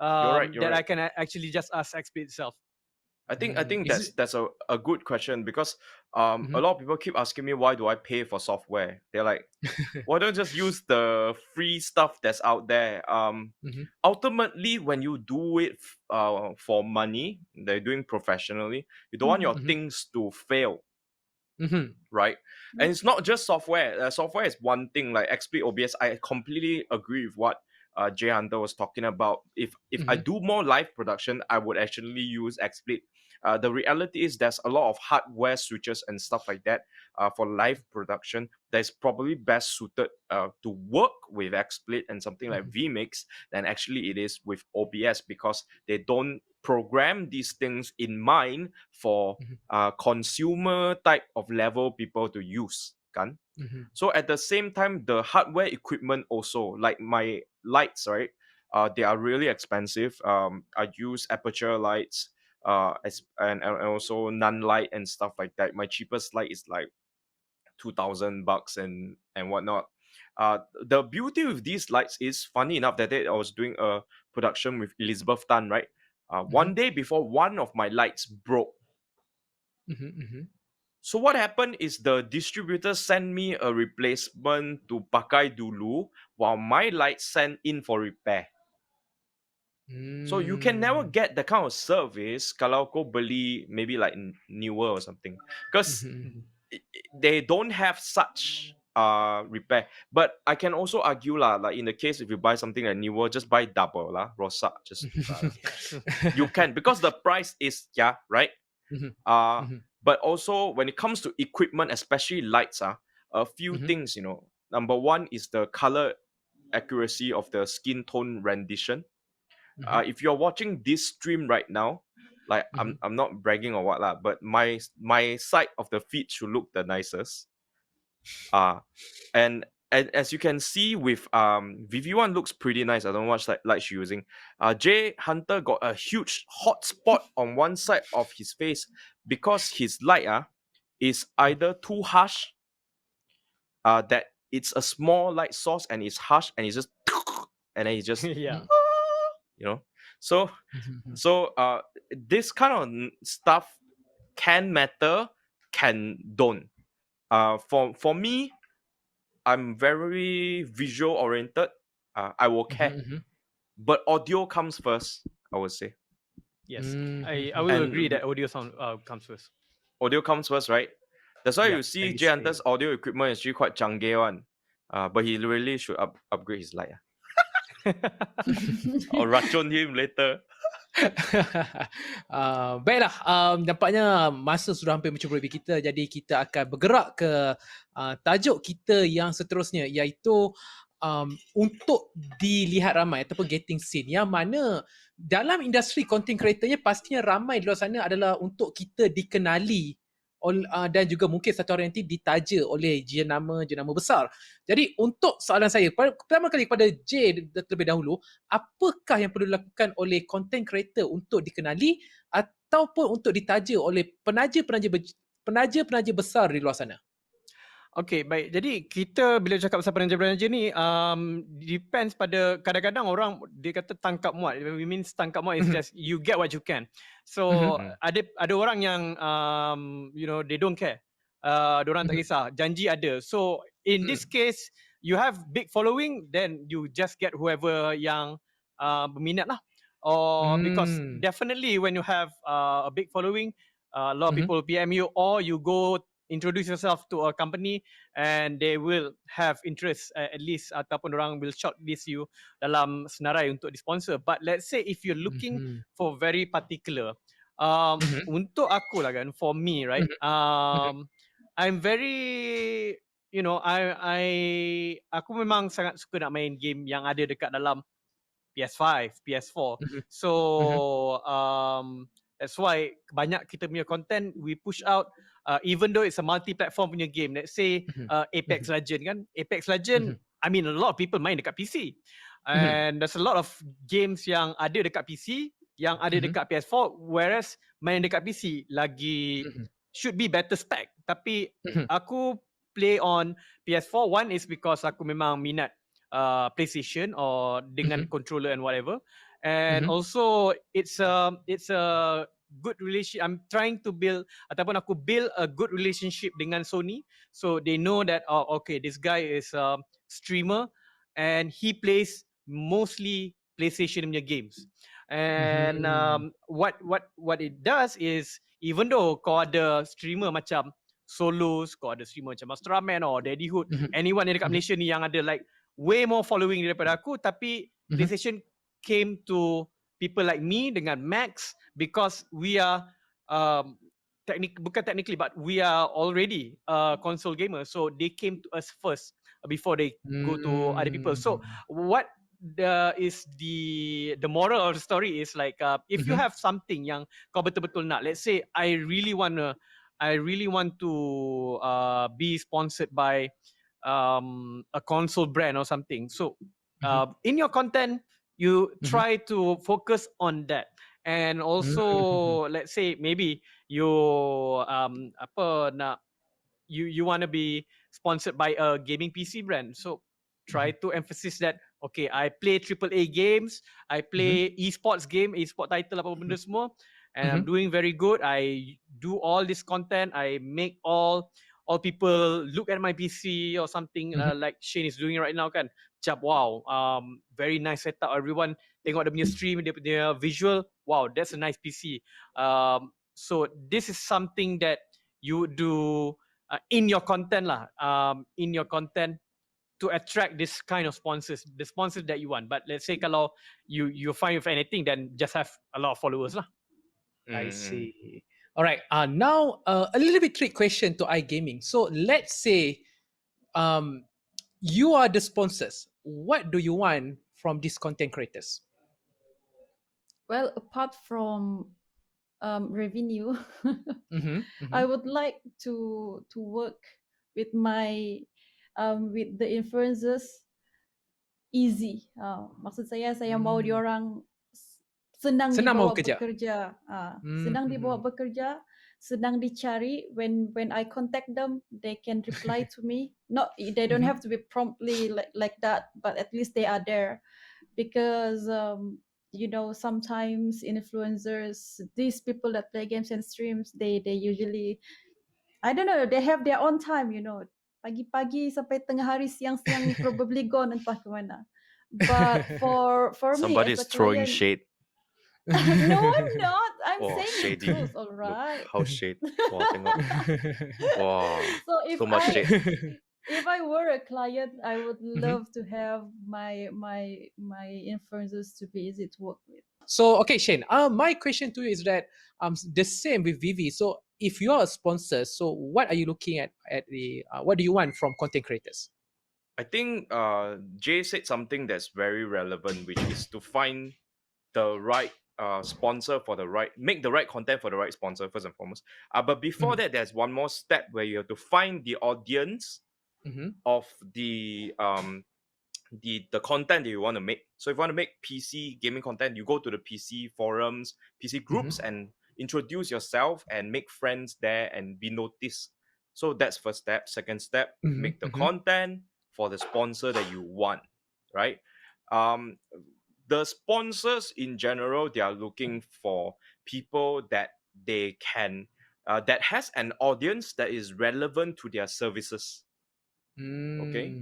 You're that I right. can actually just ask XSplit itself. I think Is that's a good question, because a lot of people keep asking me, why do I pay for software? They're like, why don't you just use the free stuff that's out there? Ultimately, when you do it for money, they're doing professionally, you don't want your things to fail, right? And it's not just software. Software is one thing, like XSplit, OBS. I completely agree with what Jay Hunter was talking about. If I do more live production, I would actually use XSplit. The reality is there's a lot of hardware switches and stuff like that for live production that's probably best suited to work with XSplit and something like vMix than actually it is with OBS, because they don't program these things in mind for consumer type of level people to use. Kan? So at the same time, the hardware equipment also, like my lights, right? They are really expensive. I use aperture lights, and also none light and stuff like that. My cheapest light is like $2,000 and whatnot. The beauty with these lights is, funny enough, that day I was doing a production with Elizabeth Tan, right? One day before, one of my lights broke. So what happened is the distributor sent me a replacement to pakai dulu, while my light sent in for repair. So you can never get the kind of service kalau kau beli maybe like newer or something, because they don't have such repair. But I can also argue lah, like in the case if you buy something like newer, just buy double lah, rosak just you can, because the price is right. But also when it comes to equipment, especially lights, a few things, number one is the color accuracy of the skin tone rendition. If you're watching this stream right now, like I'm not bragging or what lah, but my side of the feed should look the nicest. And as you can see with VV1 looks pretty nice. I don't know what light she's using. Jay Hunter got a huge hot spot on one side of his face because his light is either too harsh, that it's a small light source and it's harsh and it's just and then it's just so this kind of stuff can matter, can don't. For me, I'm very visual oriented. I will care, but audio comes first, I would say. Yes, I will agree that audio sound comes first. Audio comes first, right? That's why Yeah, you see and Jay Hunter's audio equipment is actually quite canggih one. But he really should upgrade his light. Or racun him later. Baiklah, nampaknya masa sudah hampir mencuburi kita, jadi kita akan bergerak ke tajuk kita yang seterusnya, iaitu untuk dilihat ramai ataupun getting seen, yang mana dalam industri content creatornya pastinya ramai di luar sana adalah untuk kita dikenali dan juga mungkin satu hari nanti ditaja oleh jenama besar. Jadi untuk soalan saya, pertama kali kepada J terlebih dahulu, apakah yang perlu dilakukan oleh content creator untuk dikenali ataupun untuk ditaja oleh penaja-penaja besar di luar sana? Okay, baik. Jadi kita bila cakap pasal penaja-penaja ni depends pada, kadang-kadang orang dia kata tangkap muat. We means tangkap muat is just you get what you can. So ada orang yang you know, they don't care. Diorang tak kisah, janji ada. So in this case, you have big following, then you just get whoever yang berminat lah. Or because definitely when you have a big following, a lot of people PM you, or you go introduce yourself to a company and they will have interest, at least ataupun orang will shortlist you dalam senarai untuk disponsor. But let's say if you're looking for very particular, untuk aku lah kan, for me, right, I'm very, you know, aku memang sangat suka nak main game yang ada dekat dalam PS5, PS4. So that's why banyak kita punya content we push out, even though it's a multi-platform punya game. Let's say Apex Legend kan. Apex Legend, I mean a lot of people main dekat PC. And there's a lot of games yang ada dekat PC, yang ada dekat PS4, whereas main dekat PC lagi should be better spec. Tapi aku play on PS4. One is because aku memang minat PlayStation or dengan controller and whatever, and also it's a good relation. I'm trying to build ataupun aku build a good relationship dengan Sony, so they know that okay, this guy is a streamer and he plays mostly PlayStation punya games. And what it does is, even though kau ada streamer macam Solos, kau ada streamer macam Master Ramen or Daddy Hood, anyone yang dekat Malaysia ni yang ada like way more following daripada aku, tapi PlayStation came to people like me dengan Max because we are bukan technically, but we are already console gamer, so they came to us first before they go to other people. So what is the moral of the story is like, if you have something yang kau betul-betul nak, let's say I really want to be sponsored by a console brand or something. So in your content, you try to focus on that. And also, let's say maybe you you want to be sponsored by a gaming PC brand. So try to emphasize that, okay, I play AAA games, I play esports game, esport title apa benda semua, and I'm doing very good. I do all this content, I make all people look at my PC or something, like Shane is doing right now kan. Macam wow, very nice setup. Everyone tengok dia punya stream, dia punya visual, wow, that's a nice PC. So this is something that you do in your content lah, in your content to attract this kind of sponsors, the sponsors that you want. But let's say kalau you find with anything, then just have a lot of followers lah. I see. All right. Now a little bit trick question to iGaming. So let's say you are the sponsors. What do you want from these content creators? Well, apart from revenue, I would like to work with my with the influencers easy. Maksud saya mau diorang senang dibawa bekerja. Senang dibawa bekerja, senang dicari. When I contact them, they can reply to me. Not, they don't have to be promptly like that, but at least they are there. Because you know, sometimes influencers, these people that play games and streams, they usually I don't know, they have their own time, you know. Pagi-pagi sampai tengah hari, siang-siang ni probably gone entah ke mana. But for me Somebody as a is throwing client, shade. no, I'm not. I'm Oh, saying the shady. truth, all Look, right. how shade. Wah, tengok. Wow, So so much shade. if I were a client, I would Mhm. love to have my influencers to be easy to work with. So, okay, Shane, my question to you is that the same with Vivi. So, if you are a sponsor, so what are you looking at the what do you want from content creators? I think Jay said something that's very relevant, which is to find the right sponsor for make the right content for the right sponsor first and foremost. But before that, there's one more step where you have to find the audience Mhm. of the content that you want to make. So if you want to make PC gaming content, you go to the PC forums, PC groups, and introduce yourself and make friends there and be noticed. So that's first step. Second step, make the content for the sponsor that you want, right? The sponsors in general, they are looking for people that they can that has an audience that is relevant to their services. Okay,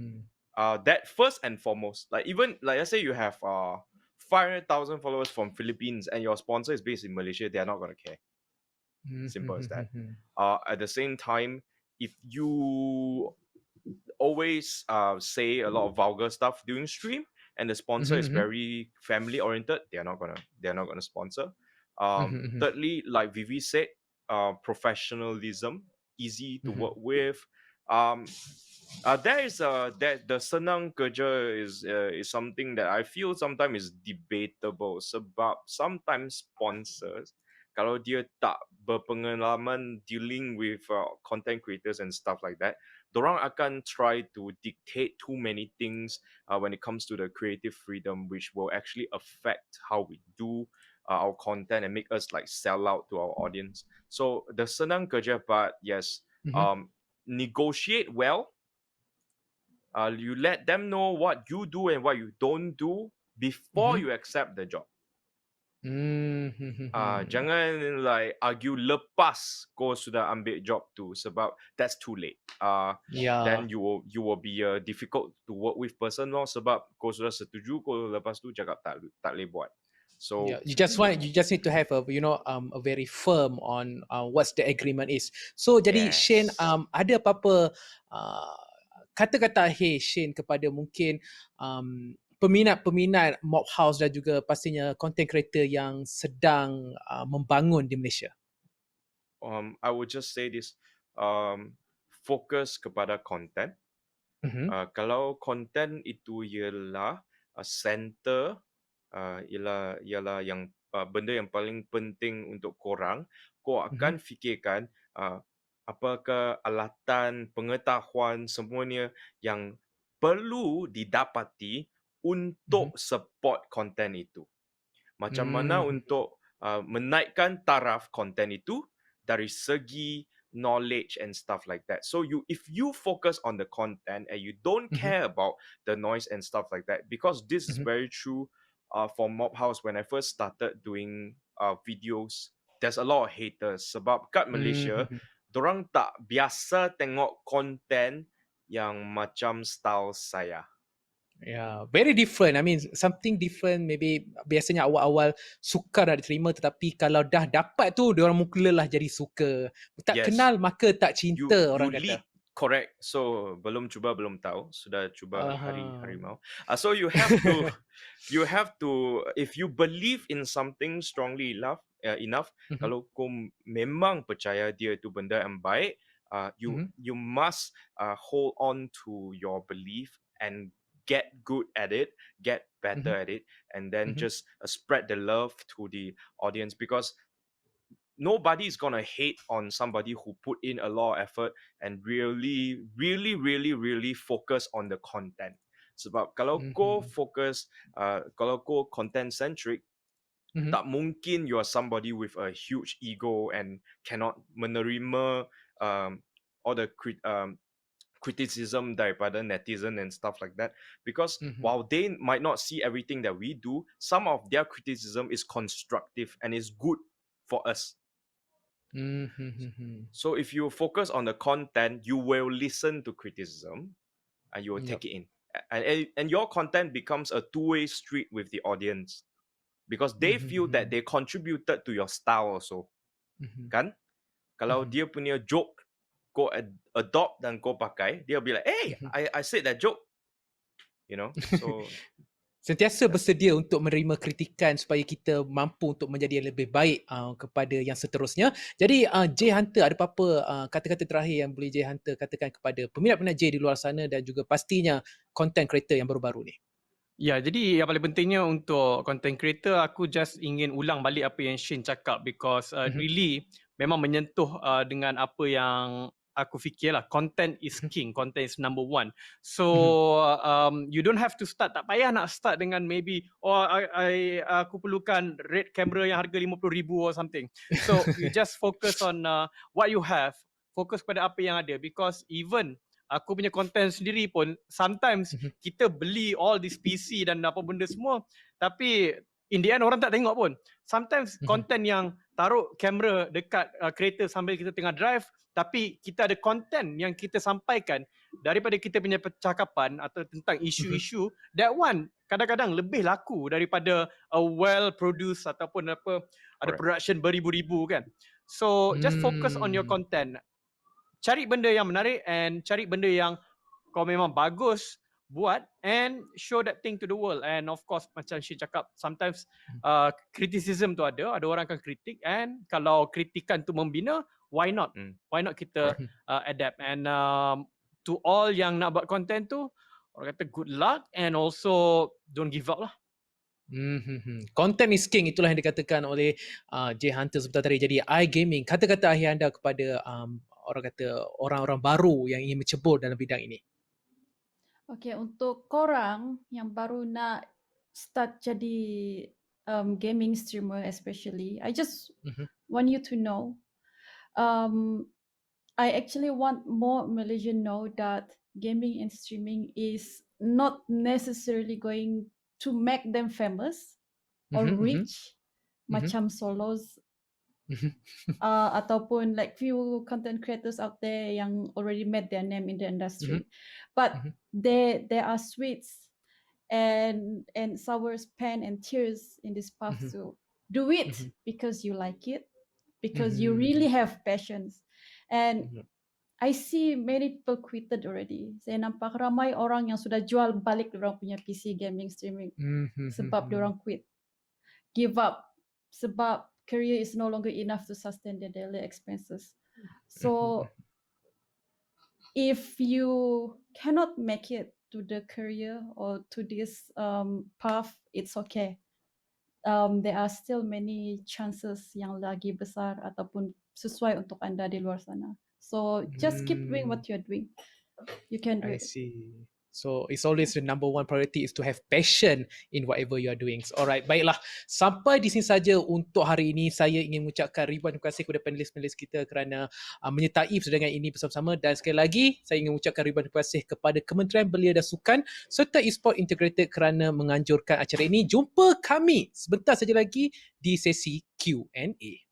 that first and foremost, like even like let's say you have 500,000 followers from Philippines and your sponsor is based in Malaysia, they are not going to care. Simple as that. At the same time, if you always say a lot of vulgar stuff during stream and the sponsor is very family oriented, they're not gonna sponsor. Thirdly, like Vivi said, professionalism, easy to work with. There is that the senang kerja is something that I feel sometimes is debatable sebab sometimes sponsors kalau dia tak berpengalaman dealing with content creators and stuff like that, dorang akan try to dictate too many things when it comes to the creative freedom, which will actually affect how we do our content and make us like sell out to our audience. So the senang kerja part, yes, negotiate well. You let them know what you do and what you don't do before you accept the job. Jangan like argue lepas kau sudah ambil job tu sebab that's too late. Then you will be a difficult to work with person lor sebab kau sudah setuju kau lepas tu cakap tak boleh buat. So you just need to have a a very firm on what's the agreement is. So jadi yes. Shane, ada apa-apa kata-kata akhir Shane kepada mungkin peminat-peminat MobHouse dan juga pastinya content creator yang sedang membangun di Malaysia? I would just say this, fokus kepada content. Kalau content itu ialah center, ialah yang benda yang paling penting untuk korang, kau akan fikirkan apakah alatan, pengetahuan semuanya yang perlu didapati untuk support content itu. Macam mana untuk menaikkan taraf content itu dari segi knowledge and stuff like that. So if you focus on the content and you don't care about the noise and stuff like that, because this is very true for MobHouse. When I first started doing videos, there's a lot of haters sebab kat Malaysia dorang tak biasa tengok content yang macam style saya. Yeah, very different. I mean, something different. Maybe biasanya awal-awal sukar nak diterima, tetapi kalau dah dapat tu, diorang mulalah jadi suka. Tak kenal maka tak cinta, orang kata. Correct. So belum cuba belum tahu. Sudah cuba harimau. So you have to if you believe in something strongly enough, kalau kau memang percaya dia itu benda yang baik, you must hold on to your belief and get good at it, get better at it, and then just spread the love to the audience, because nobody is gonna hate on somebody who put in a lot of effort and really focus on the content. Sebab kalau kau fokus, kalau kau content centric, tak mungkin you are somebody with a huge ego and cannot menerima all the criticism daripada netizen and stuff like that, because while they might not see everything that we do, some of their criticism is constructive and is good for us. So if you focus on the content, you will listen to criticism and you will take it in. And your content becomes a two-way street with the audience because they feel that they contributed to your style also. Kan? Kalau dia punya joke kau adopt dan kau pakai, they'll be like, hey, I said that joke. You know? So Sentiasa bersedia untuk menerima kritikan supaya kita mampu untuk menjadi yang lebih baik kepada yang seterusnya. Jadi J Hunter, ada apa-apa kata-kata terakhir yang boleh J Hunter katakan kepada peminat-peminat J di luar sana dan juga pastinya content creator yang baru-baru ni? Ya, jadi yang paling pentingnya untuk content creator, aku just ingin ulang balik apa yang Shane cakap because really memang menyentuh dengan apa yang aku fikirlah. Content is king, content is number one. So you don't have to start, tak payah nak start dengan maybe aku perlukan red camera yang harga 50,000 or something. So you just focus on what you have, fokus pada apa yang ada because even aku punya content sendiri pun sometimes kita beli all this PC dan apa benda semua tapi in the end orang tak tengok pun. Sometimes content yang taruh kamera dekat kereta sambil kita tengah drive tapi kita ada content yang kita sampaikan daripada kita punya percakapan atau tentang isu-isu, that one kadang-kadang lebih laku daripada a well produced ataupun apa ada production beribu-ribu kan. So just focus on your content. Cari benda yang menarik and cari benda yang kau memang bagus buat and show that thing to the world. And of course macam Syed cakap, sometimes criticism tu ada orang akan kritik and kalau kritikan tu membina, why not? Why not kita adapt. And to all yang nak buat content tu, orang kata good luck and also don't give up lah. Content is king, itulah yang dikatakan oleh J Hunter sebentar tadi. Jadi iGaming, kata-kata akhir anda kepada orang kata orang-orang baru yang ingin mencebur dalam bidang ini. Okay, untuk korang yang baru nak start jadi gaming streamer especially, I just want you to know, I actually want more Malaysian know that gaming and streaming is not necessarily going to make them famous or rich, macam solos ataupun like few content creators out there yang already made their name in the industry. But there are sweets and sours, pain and tears in this path too. Do it because you like it, because you really have passions. And I see many people quitted already. Saya nampak ramai orang yang sudah jual balik diorang punya PC gaming streaming sebab diorang quit, give up sebab career is no longer enough to sustain their daily expenses. So if you cannot make it to the career or to this path, it's okay. There are still many chances yang lagi besar ataupun sesuai untuk anda di luar sana. So just keep doing what you're doing. You can do I it. see. So it's always the number one priority is to have passion in whatever you are doing. So, alright, baiklah. Sampai di sini saja untuk hari ini. Saya ingin mengucapkan ribuan terima kasih kepada panelis-panelis kita kerana menyertai persidangan ini bersama-sama. Dan sekali lagi, saya ingin mengucapkan ribuan terima kasih kepada Kementerian Belia dan Sukan serta Esports Integrated kerana menganjurkan acara ini. Jumpa kami sebentar saja lagi di sesi Q&A.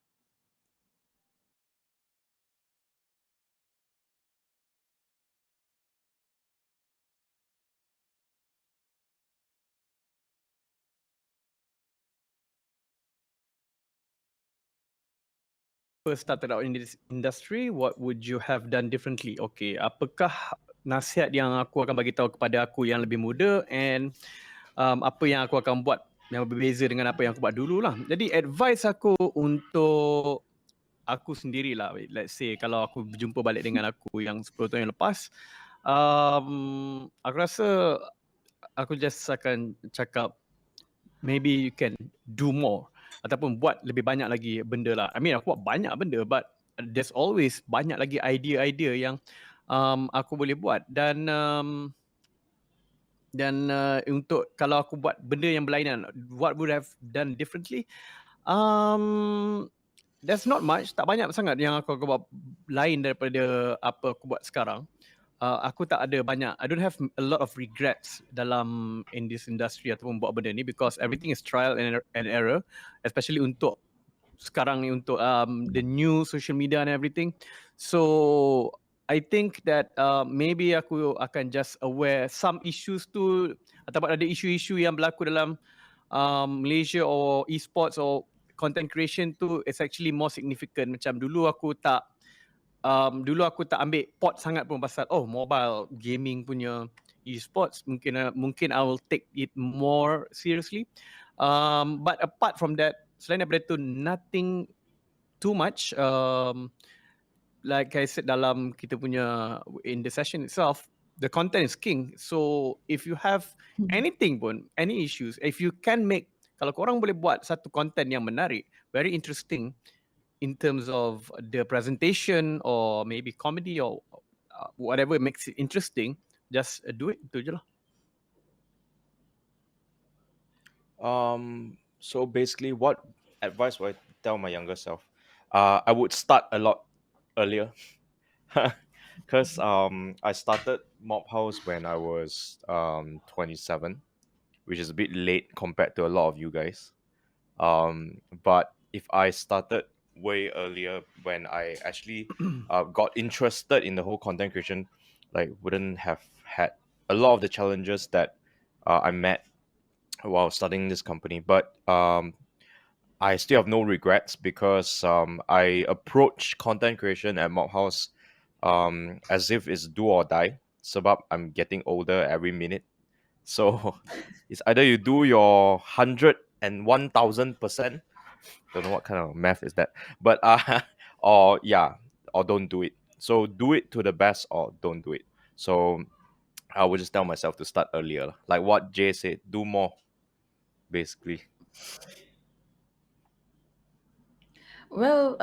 First started out in this industry, what would you have done differently? Okay, apakah nasihat yang aku akan bagi tahu kepada aku yang lebih muda and apa yang aku akan buat yang berbeza dengan apa yang aku buat dulu lah. Jadi advice aku untuk aku sendirilah, let's say kalau aku berjumpa balik dengan aku yang 10 tahun yang lepas, aku rasa aku just akan cakap maybe you can do more ataupun buat lebih banyak lagi benda lah. I mean aku buat banyak benda but there's always banyak lagi idea-idea yang aku boleh buat dan untuk kalau aku buat benda yang berlainan, what would I have done differently? There's not much, tak banyak sangat yang aku buat lain daripada apa aku buat sekarang. Aku tak ada banyak, I don't have a lot of regrets dalam in this industry ataupun buat benda ni because everything is trial and error, especially untuk sekarang ni untuk the new social media and everything. So I think that maybe aku akan just aware some issues tu, ataupun ada isu-isu yang berlaku dalam Malaysia or esports or content creation tu is actually more significant. Macam dulu aku tak ambil pot sangat pun pasal mobile gaming punya esports, mungkin I will take it more seriously. But apart from that, selain daripada tu, nothing too much. Like I said dalam kita punya in the session itself, the content is king. So if you have anything pun, any issues, if you can make, kalau korang boleh buat satu content yang menarik, very interesting in terms of the presentation or maybe comedy or whatever makes it interesting, just do it. Itu je lah. So basically, what advice would I tell my younger self? I would start a lot earlier, because I started MobHouse when I was 27, which is a bit late compared to a lot of you guys. But if I started way earlier, when I actually got interested in the whole content creation, like wouldn't have had a lot of the challenges that I met while starting this company. But I still have no regrets, because I approach content creation at MobHouse as if it's do or die. Sebab I'm getting older every minute. So it's either you do your 100 and 1000%. Don't know what kind of math is that. But or don't do it. So do it to the best or don't do it. So I would just tell myself to start earlier. Like what Jay said, do more, basically. Well,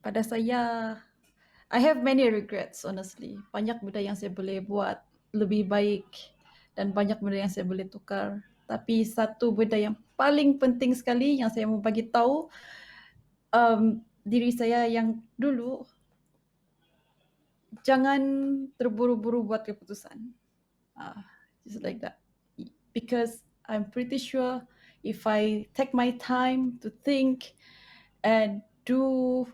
pada saya, I have many regrets, honestly. Banyak benda yang saya boleh buat lebih baik dan banyak benda yang saya boleh tukar. Tapi satu benda yang paling penting sekali yang saya mau bagi tahu diri saya yang dulu, jangan terburu-buru buat keputusan. Just like that. Because I'm pretty sure if I take my time to think and do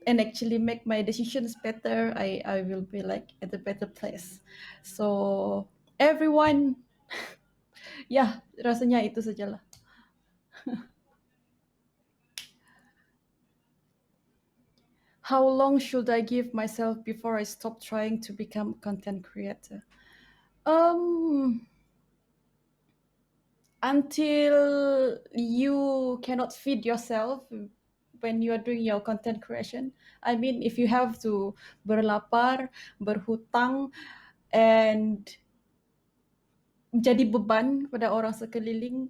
and actually make my decisions better, I will be like at a better place. So everyone, rasanya itu sajalah. How long should I give myself before I stop trying to become a content creator? Until you cannot feed yourself when you are doing your content creation. I mean, if you have to berlapar, berhutang, and jadi beban pada orang sekeliling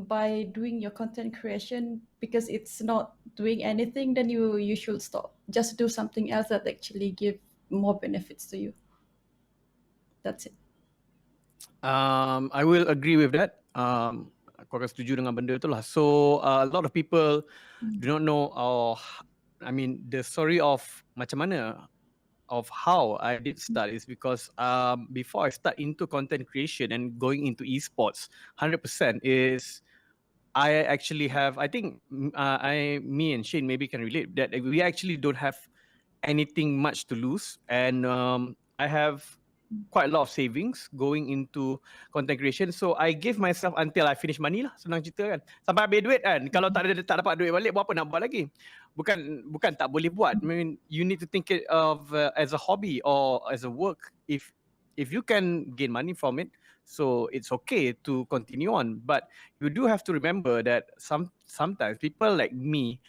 by doing your content creation because it's not doing anything, then you should stop. Just do something else that actually give more benefits to you. That's it. I will agree with that. Aku akan setuju dengan benda tu lah. So a lot of people do not know, the story of macam mana, of how I did start is because before I start into content creation and going into esports, 100% is I actually have, I think me and Shane maybe can relate that we actually don't have anything much to lose, and I have quite a lot of savings going into content creation. So I gave myself until I finish money lah, senang cerita kan. Sampai habis duit kan. Kalau tak dapat duit balik, buat apa nak buat lagi? Bukan tak boleh buat. I mean, you need to think it of as a hobby or as a work. If you can gain money from it, so it's okay to continue on. But you do have to remember that sometimes people like me,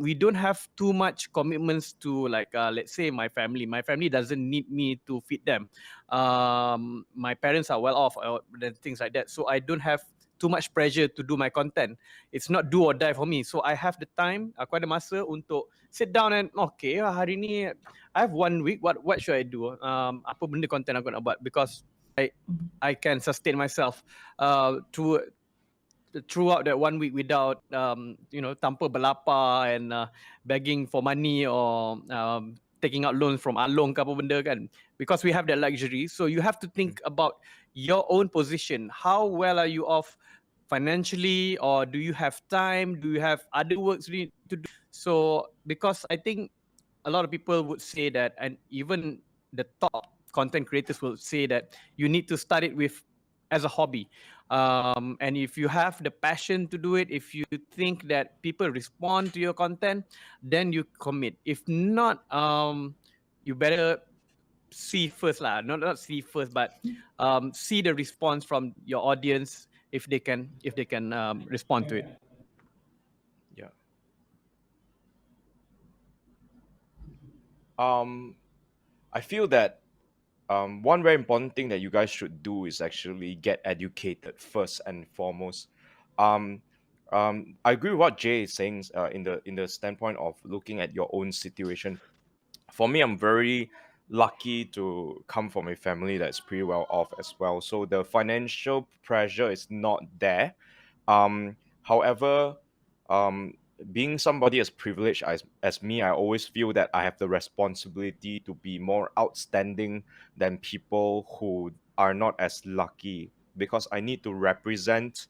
we don't have too much commitments to, like let's say my family doesn't need me to feed them. My parents are well off and things like that, so I don't have too much pressure to do my content. It's not do or die for me, so I have the time, aku ada masa untuk sit down and okay, hari ni I have 1 week, what should I do, apa benda content aku nak buat, because I can sustain myself throughout that 1 week without tanpa berlapar and begging for money or taking out loans from Along ke apa benda kan, because we have that luxury. So you have to think about your own position. How well are you off financially, or do you have time? Do you have other works you need to do? So because I think a lot of people would say that, and even the top content creators will say that you need to start it with as a hobby. And if you have the passion to do it, if you think that people respond to your content, then you commit. If not, you better see first lah. Not see first, but see the response from your audience if they can respond to it. Yeah. I feel that one very important thing that you guys should do is actually get educated first and foremost. I agree with what Jay is saying in the standpoint of looking at your own situation. For me, I'm very lucky to come from a family that's pretty well off as well. So the financial pressure is not there. However, um, being somebody as privileged as me, I always feel that I have the responsibility to be more outstanding than people who are not as lucky, because I need to represent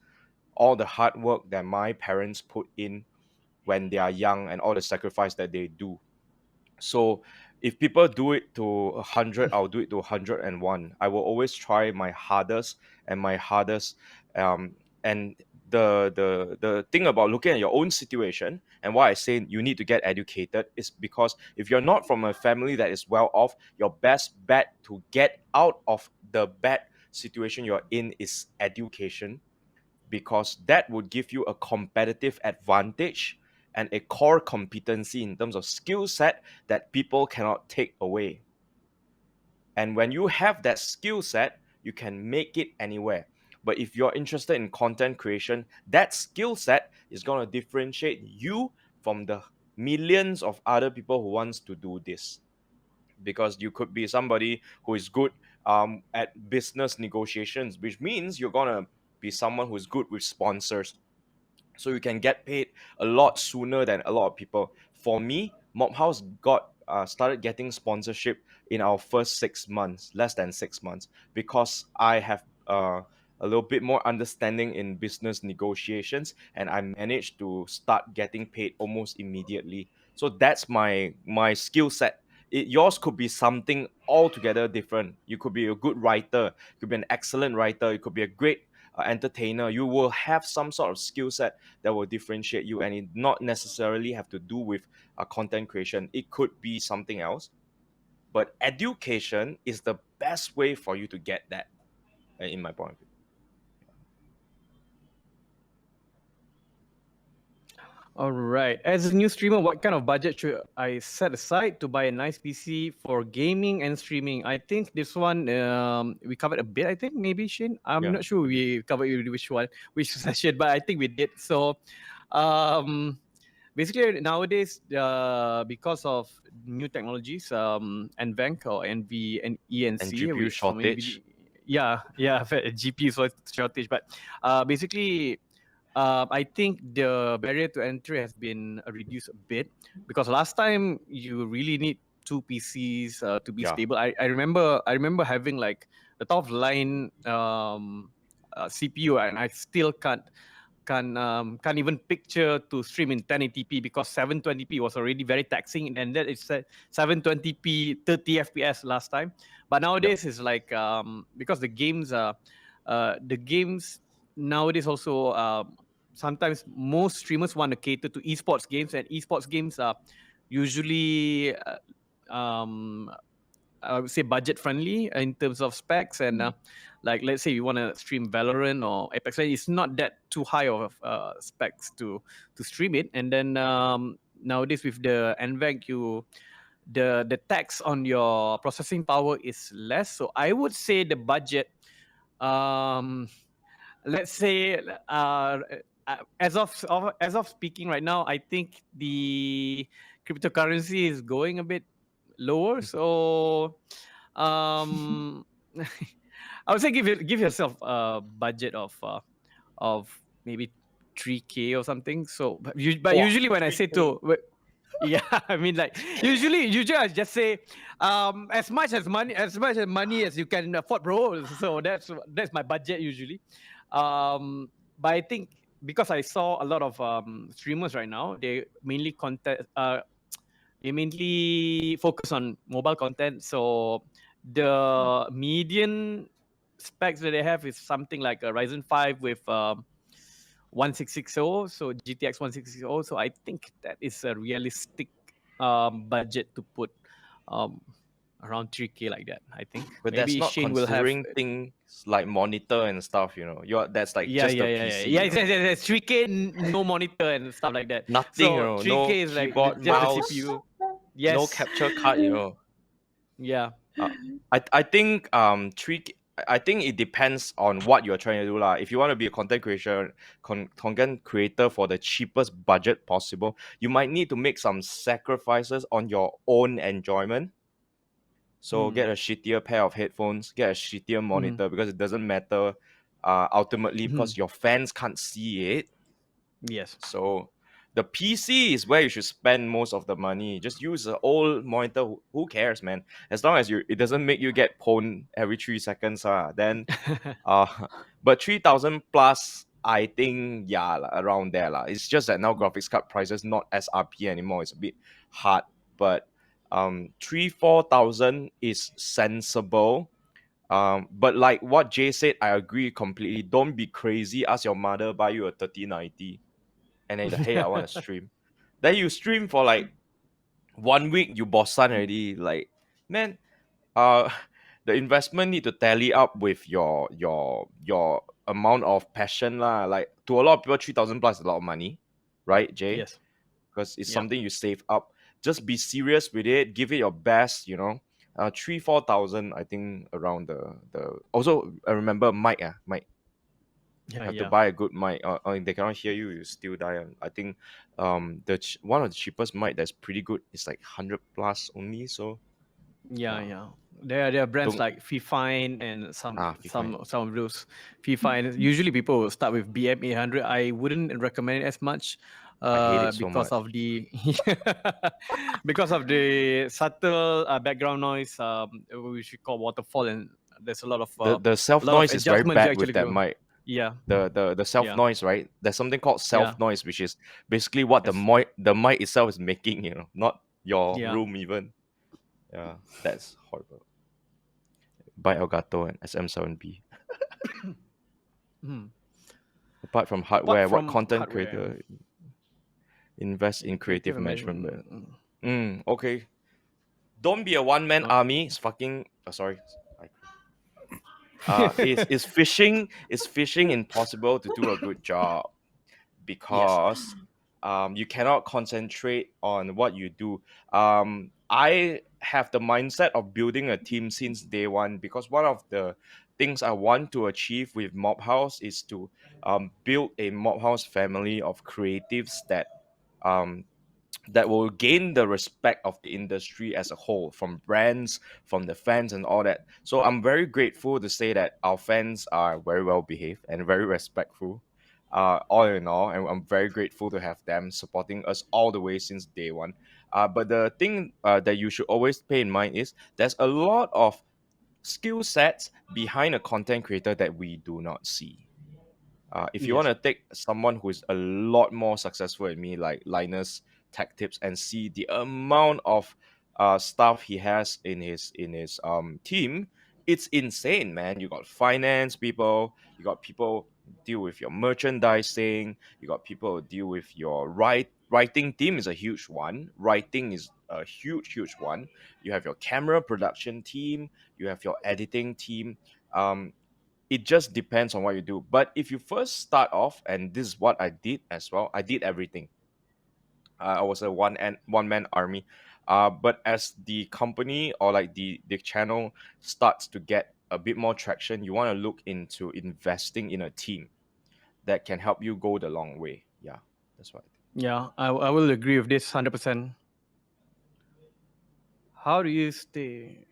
all the hard work that my parents put in when they are young and all the sacrifice that they do. So if people do it to 100, I'll do it to 101. I will always try my hardest and my hardest. And the thing about looking at your own situation and why I say you need to get educated is because if you're not from a family that is well off, your best bet to get out of the bad situation you're in is education, because that would give you a competitive advantage and a core competency in terms of skill set that people cannot take away. And when you have that skill set, you can make it anywhere. But if you're interested in content creation, that skill set is going to differentiate you from the millions of other people who wants to do this. Because you could be somebody who is good at business negotiations, which means you're going to be someone who's good with sponsors, so you can get paid a lot sooner than a lot of people. For me, MobHouse got started getting sponsorship in our first 6 months, less than 6 months, because I have a little bit more understanding in business negotiations, and I managed to start getting paid almost immediately. So that's my skill set. Yours could be something altogether different. You could be a good writer, you could be an excellent writer, you could be a great entertainer. You will have some sort of skill set that will differentiate you, and it not necessarily have to do with content creation. It could be something else, but education is the best way for you to get that, in my point of view. All right. As a new streamer, what kind of budget should I set aside to buy a nice PC for gaming and streaming? I think this one we covered a bit. I think maybe Shane. I'm not sure we covered which session, but I think we did. So, basically nowadays, because of new technologies, NVENC or NV and ENC and GPU shortage. GPU shortage. But basically, I think the barrier to entry has been reduced a bit, because last time you really need two PCs to be stable. I remember having like the top of line CPU, and I still can't even picture to stream in 1080p, because 720p was already very taxing, and that is 720p 30 FPS last time. But nowadays it's like because the games nowadays also sometimes most streamers want to cater to esports games, and esports games are usually I would say budget friendly in terms of specs, and like let's say you want to stream Valorant or Apex Legends, it's not that too high of specs to stream it. And then nowadays with the NVENC, the tax on your processing power is less. So I would say the budget, let's say as of speaking right now, I think the cryptocurrency is going a bit lower. So I would say give yourself a budget of maybe 3K or something. So but usually when I say to yeah, I mean, like usually I just say as much money as you can afford, bro. So that's my budget usually. but I think because I saw a lot of streamers right now, they mainly focus on mobile content. So the median specs that they have is something like a Ryzen 5 with 1660, so GTX 1660. So I think that is a realistic budget to put around 3K like that, I think. But that's Maybe not Shane will have considering things like monitor and stuff, you know. That's like yeah, just yeah, the yeah, PC. yeah. you know. It's 3K, no monitor and stuff like that. Nothing, you So know. 3K No is like keyboard, just the mouse, CPU. no Yes. capture card, you know. Yeah. I think I think it depends on what you're trying to do lah. If you want to be a content creator for the cheapest budget possible, you might need to make some sacrifices on your own enjoyment. So get a shittier pair of headphones, get a shittier monitor because it doesn't matter ultimately because your fans can't see it. Yes. So the PC is where you should spend most of the money. Just use an old monitor. Who cares, man? As long as it doesn't make you get pwned every 3 seconds. Then but 3,000 plus, I think, yeah, around there. It's just that now graphics card prices not SRP anymore. It's a bit hard. But 3,000-4,000 is sensible. But like what Jay said, I agree completely. Don't be crazy. Ask your mother buy you a 3090. And then hey, I want to stream. Then you stream for like 1 week, you bossan already. Like, man, the investment need to tally up with your amount of passion lah. Like to a lot of people, 3,000 plus is a lot of money, right, Jay? Yes. Because it's Yep. something you save up. Just be serious with it. Give it your best. 3,000-4,000. I think around the. Also, I remember mic. Yeah, Have to buy a good mic. They cannot hear you, you still die. I think one of the cheapest mic that's pretty good is like 100 plus only. So Yeah. There are brands Don't- like Fifine and some Fifine. of those. Fifine. Usually people will start with BM800. I wouldn't recommend it as much. I hate it so because much. of the because of the subtle background noise, which we call waterfall, and there's a lot of The self noise is very adjustments bad actually with that do. mic. Yeah. The self Yeah. noise, right? There's something called self noise, which is basically what the mic itself is making, not your Yeah. room even. Yeah, that's horrible. Buy Elgato and SM7B. Apart from hardware, what content creator invest in creative management? Okay. Don't be a one-man army. It's fucking sorry. Is fishing impossible to do a good job because you cannot concentrate on what you do. I have the mindset of building a team since day one because one of the things I want to achieve with MobHouse is to build a MobHouse family of creatives that will gain the respect of the industry as a whole, from brands, from the fans, and all that. So I'm very grateful to say that our fans are very well behaved and very respectful, all in all, and I'm very grateful to have them supporting us all the way since day one. But the thing that you should always pay in mind is there's a lot of skill sets behind a content creator that we do not see. If you want to take someone who is a lot more successful than me, like Linus Tech Tips, and see the amount of stuff he has in his team, it's insane, man. You got finance people, you got people deal with your merchandising, you got people deal with your writing team is a huge one. Writing is a huge one. You have your camera production team, you have your editing team. It just depends on what you do. But if you first start off, and this is what I did as well, I did everything. I was a one-man army. But as the company or like the channel starts to get a bit more traction, you want to look into investing in a team that can help you go the long way. Yeah, that's what I think. Yeah, I will agree with this 100%. How do you stay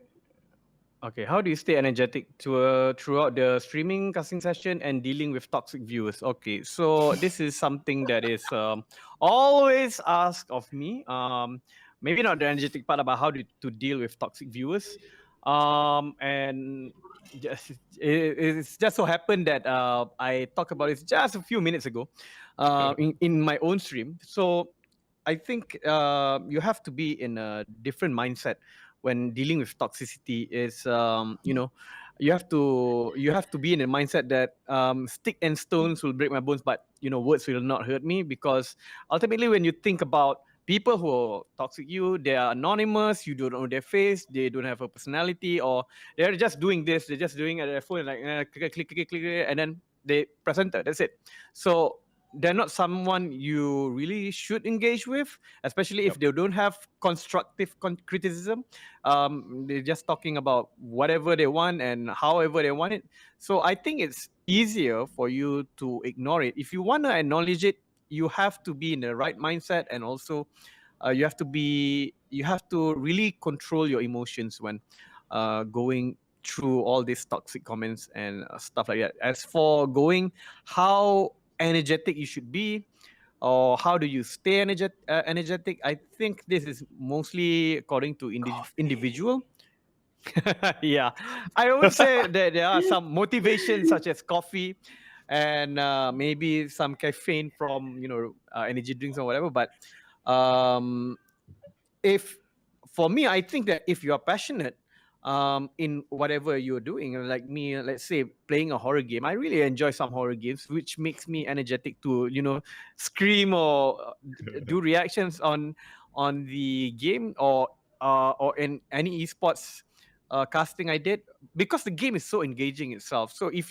energetic throughout the streaming casting session and dealing with toxic viewers? Okay, so this is something that is always asked of me. Maybe not the energetic part about how to deal with toxic viewers. And it's just so happened that I talked about it just a few minutes ago in my own stream. So I think you have to be in a different mindset when dealing with toxicity. You have to be in a mindset that stick and stones will break my bones, but words will not hurt me, because ultimately when you think about people who are toxic you, they are anonymous, you don't know their face, they don't have a personality, or they're just doing this, they're just doing it at their phone, like click, click, click, click, and then they press enter, that's it. So they're not someone you really should engage with, especially if they don't have constructive criticism. They're just talking about whatever they want and however they want it. So I think it's easier for you to ignore it. If you want to acknowledge it, you have to be in the right mindset, and also you have to really control your emotions when going through all these toxic comments and stuff like that. As for going, how energetic you should be, or how do you stay energetic, I think this is mostly according to individual. Yeah, I would say that there are some motivations such as coffee and maybe some caffeine from energy drinks or whatever. But if for me, I think that if you are passionate in whatever you're doing, like me, let's say playing a horror game, I really enjoy some horror games, which makes me energetic to scream or do reactions on the game, or in any esports casting I did, because the game is so engaging itself. So if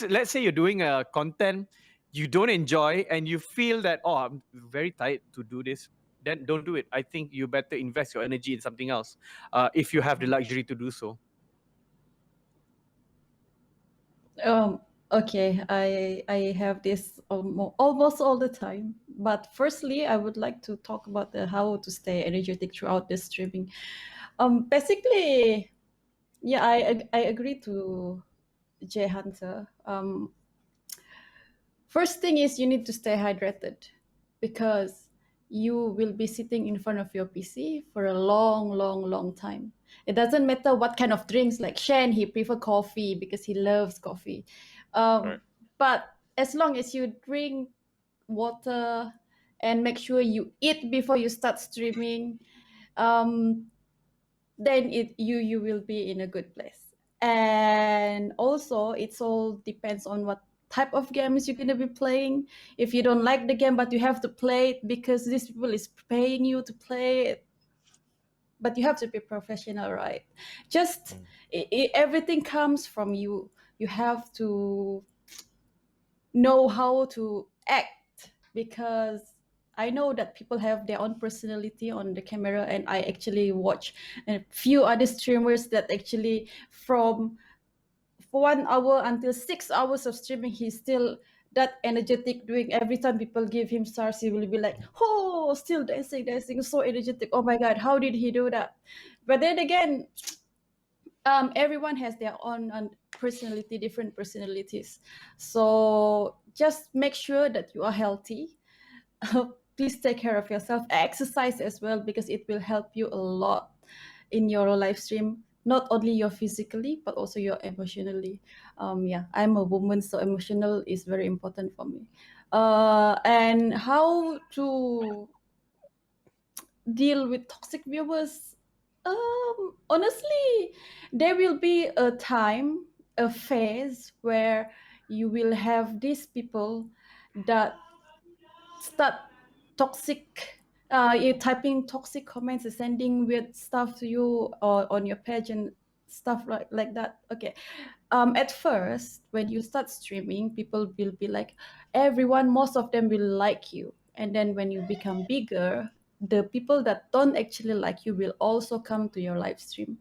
let's say you're doing a content you don't enjoy and you feel that, oh, I'm very tired to do this, then don't do it. I think you better invest your energy in something else, if you have the luxury to do so. Okay, I have this almost all the time. But firstly, I would like to talk about how to stay energetic throughout the streaming. Basically, yeah, I agree to Jay Hunter. First thing is you need to stay hydrated, because you will be sitting in front of your PC for a long time. It doesn't matter what kind of drinks. Like Shen, he prefer coffee because he loves coffee. Right. But as long as you drink water and make sure you eat before you start streaming, then you will be in a good place. And also, it's all depends on what type of games you're going to be playing. If you don't like the game but you have to play it because this people is paying you to play it, but you have to be professional, right? Just everything comes from you. You have to know how to act, because I know that people have their own personality on the camera, and I actually watch a few other streamers that actually from 1 hour until 6 hours of streaming, he's still that energetic, doing every time people give him stars, he will be like, oh, still dancing, so energetic. Oh my God, how did he do that? But then again, everyone has their own personality, different personalities. So just make sure that you are healthy. Please take care of yourself. Exercise as well, because it will help you a lot in your live stream. Not only your physically, but also your emotionally. Yeah, I'm a woman, so emotional is very important for me. And how to deal with toxic viewers? Honestly, there will be a time, a phase where you will have these people that start toxic, you typing toxic comments and sending weird stuff to you or on your page and stuff like that. Okay. At first, when you start streaming, people will be like, most of them will like you. And then when you become bigger, the people that don't actually like you will also come to your live stream.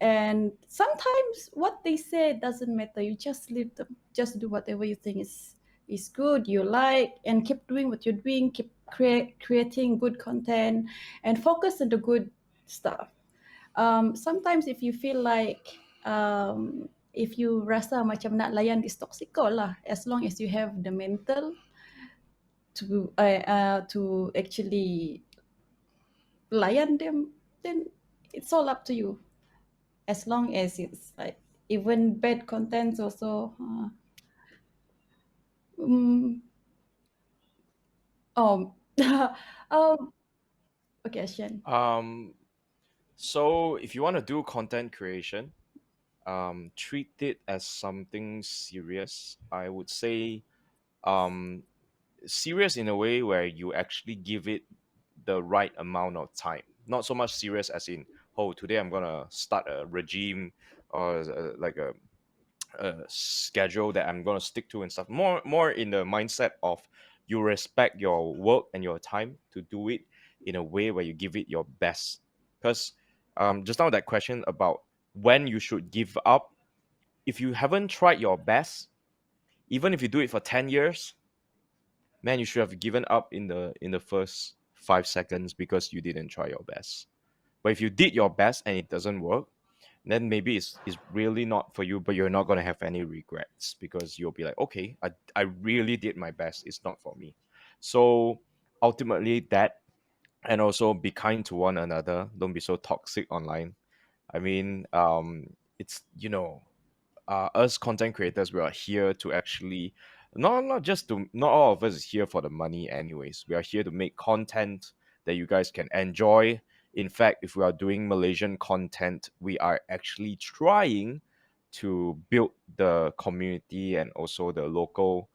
And sometimes what they say doesn't matter. You just leave them. Just do whatever you think is good, you like, and keep doing what you're doing. Keep creating good content and focus on the good stuff. Sometimes if you feel like if you rasa macam nak layan this toxic call lah, as long as you have the mental to actually layan them, then it's all up to you. as long as it's like even bad contents also. Oh, okay, Shen. So if you want to do content creation, treat it as something serious. I would say serious in a way where you actually give it the right amount of time. Not so much serious as in, oh, today I'm gonna start a regime or like a schedule that I'm gonna stick to and stuff. More in the mindset of you respect your work and your time to do it in a way where you give it your best. Because just now that question about when you should give up, if you haven't tried your best, even if you do it for 10 years, man, you should have given up in the first 5 seconds because you didn't try your best. But if you did your best and it doesn't work, then maybe it's really not for you, but you're not gonna have any regrets because you'll be like, okay, I really did my best. It's not for me. So ultimately that, and also be kind to one another. Don't be so toxic online. I mean, it's us content creators, we are here to actually not just to, not all of us is here for the money anyways. We are here to make content that you guys can enjoy. In fact, if we are doing Malaysian content, we are actually trying to build the community and also the local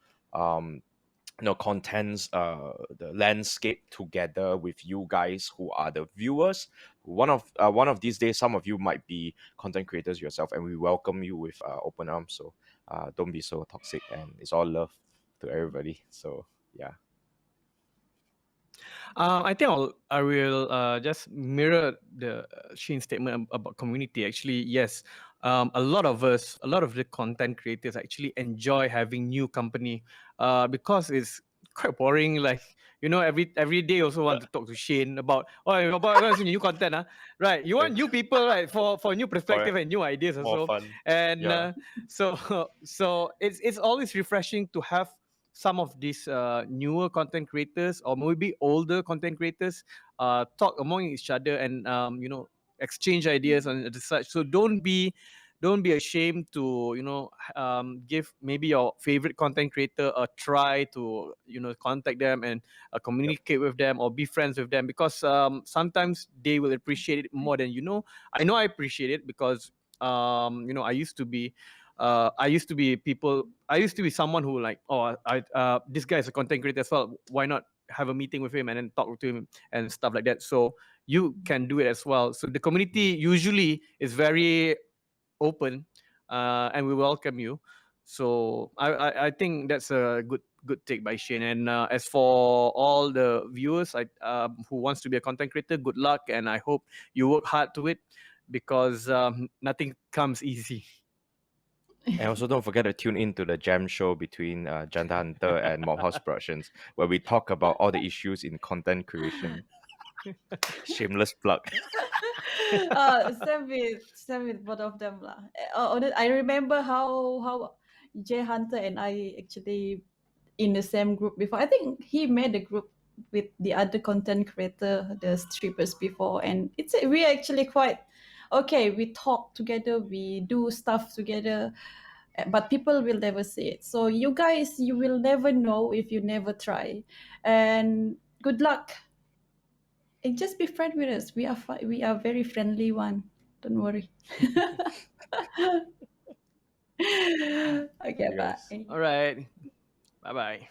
contents, the landscape together with you guys who are the viewers. One of these days, some of you might be content creators yourself, and we welcome you with open arms. So don't be so toxic, and it's all love to everybody. So yeah. I think I will just mirror the Shane's statement about community. Actually, yes, a lot of us, a lot of the content creators actually enjoy having new company because it's quite boring. Like, every day also want to talk to Shane about new content, right? You want new people, right? For new perspective and new ideas More also. fun. And Yeah. so it's always refreshing to have some of these newer content creators or maybe older content creators talk among each other and exchange ideas and such. So don't be ashamed to give maybe your favorite content creator a try to contact them and communicate with them or be friends with them, because sometimes they will appreciate it more than I know I appreciate it because I used to be someone who like, this guy is a content creator as well, why not have a meeting with him and then talk to him and stuff like that. So you can do it as well. So the community usually is very open, and we welcome you. So I think that's a good take by Shane. And as for all the viewers who wants to be a content creator, good luck, and I hope you work hard to it, because nothing comes easy. And also don't forget to tune in to the jam show between Janta Hunter and MobHouse Productions, where we talk about all the issues in content creation. Shameless plug. Same with both of them lah. I remember how Jay Hunter and I actually in the same group before. I think he made a group with the other content creator, the strippers before, and we actually quite okay. We talk together, we do stuff together, but people will never see it. So you guys, you will never know if you never try. And good luck. And just be friend with us. We are very friendly one. Don't worry. Okay, Yes. bye. All right. Bye bye.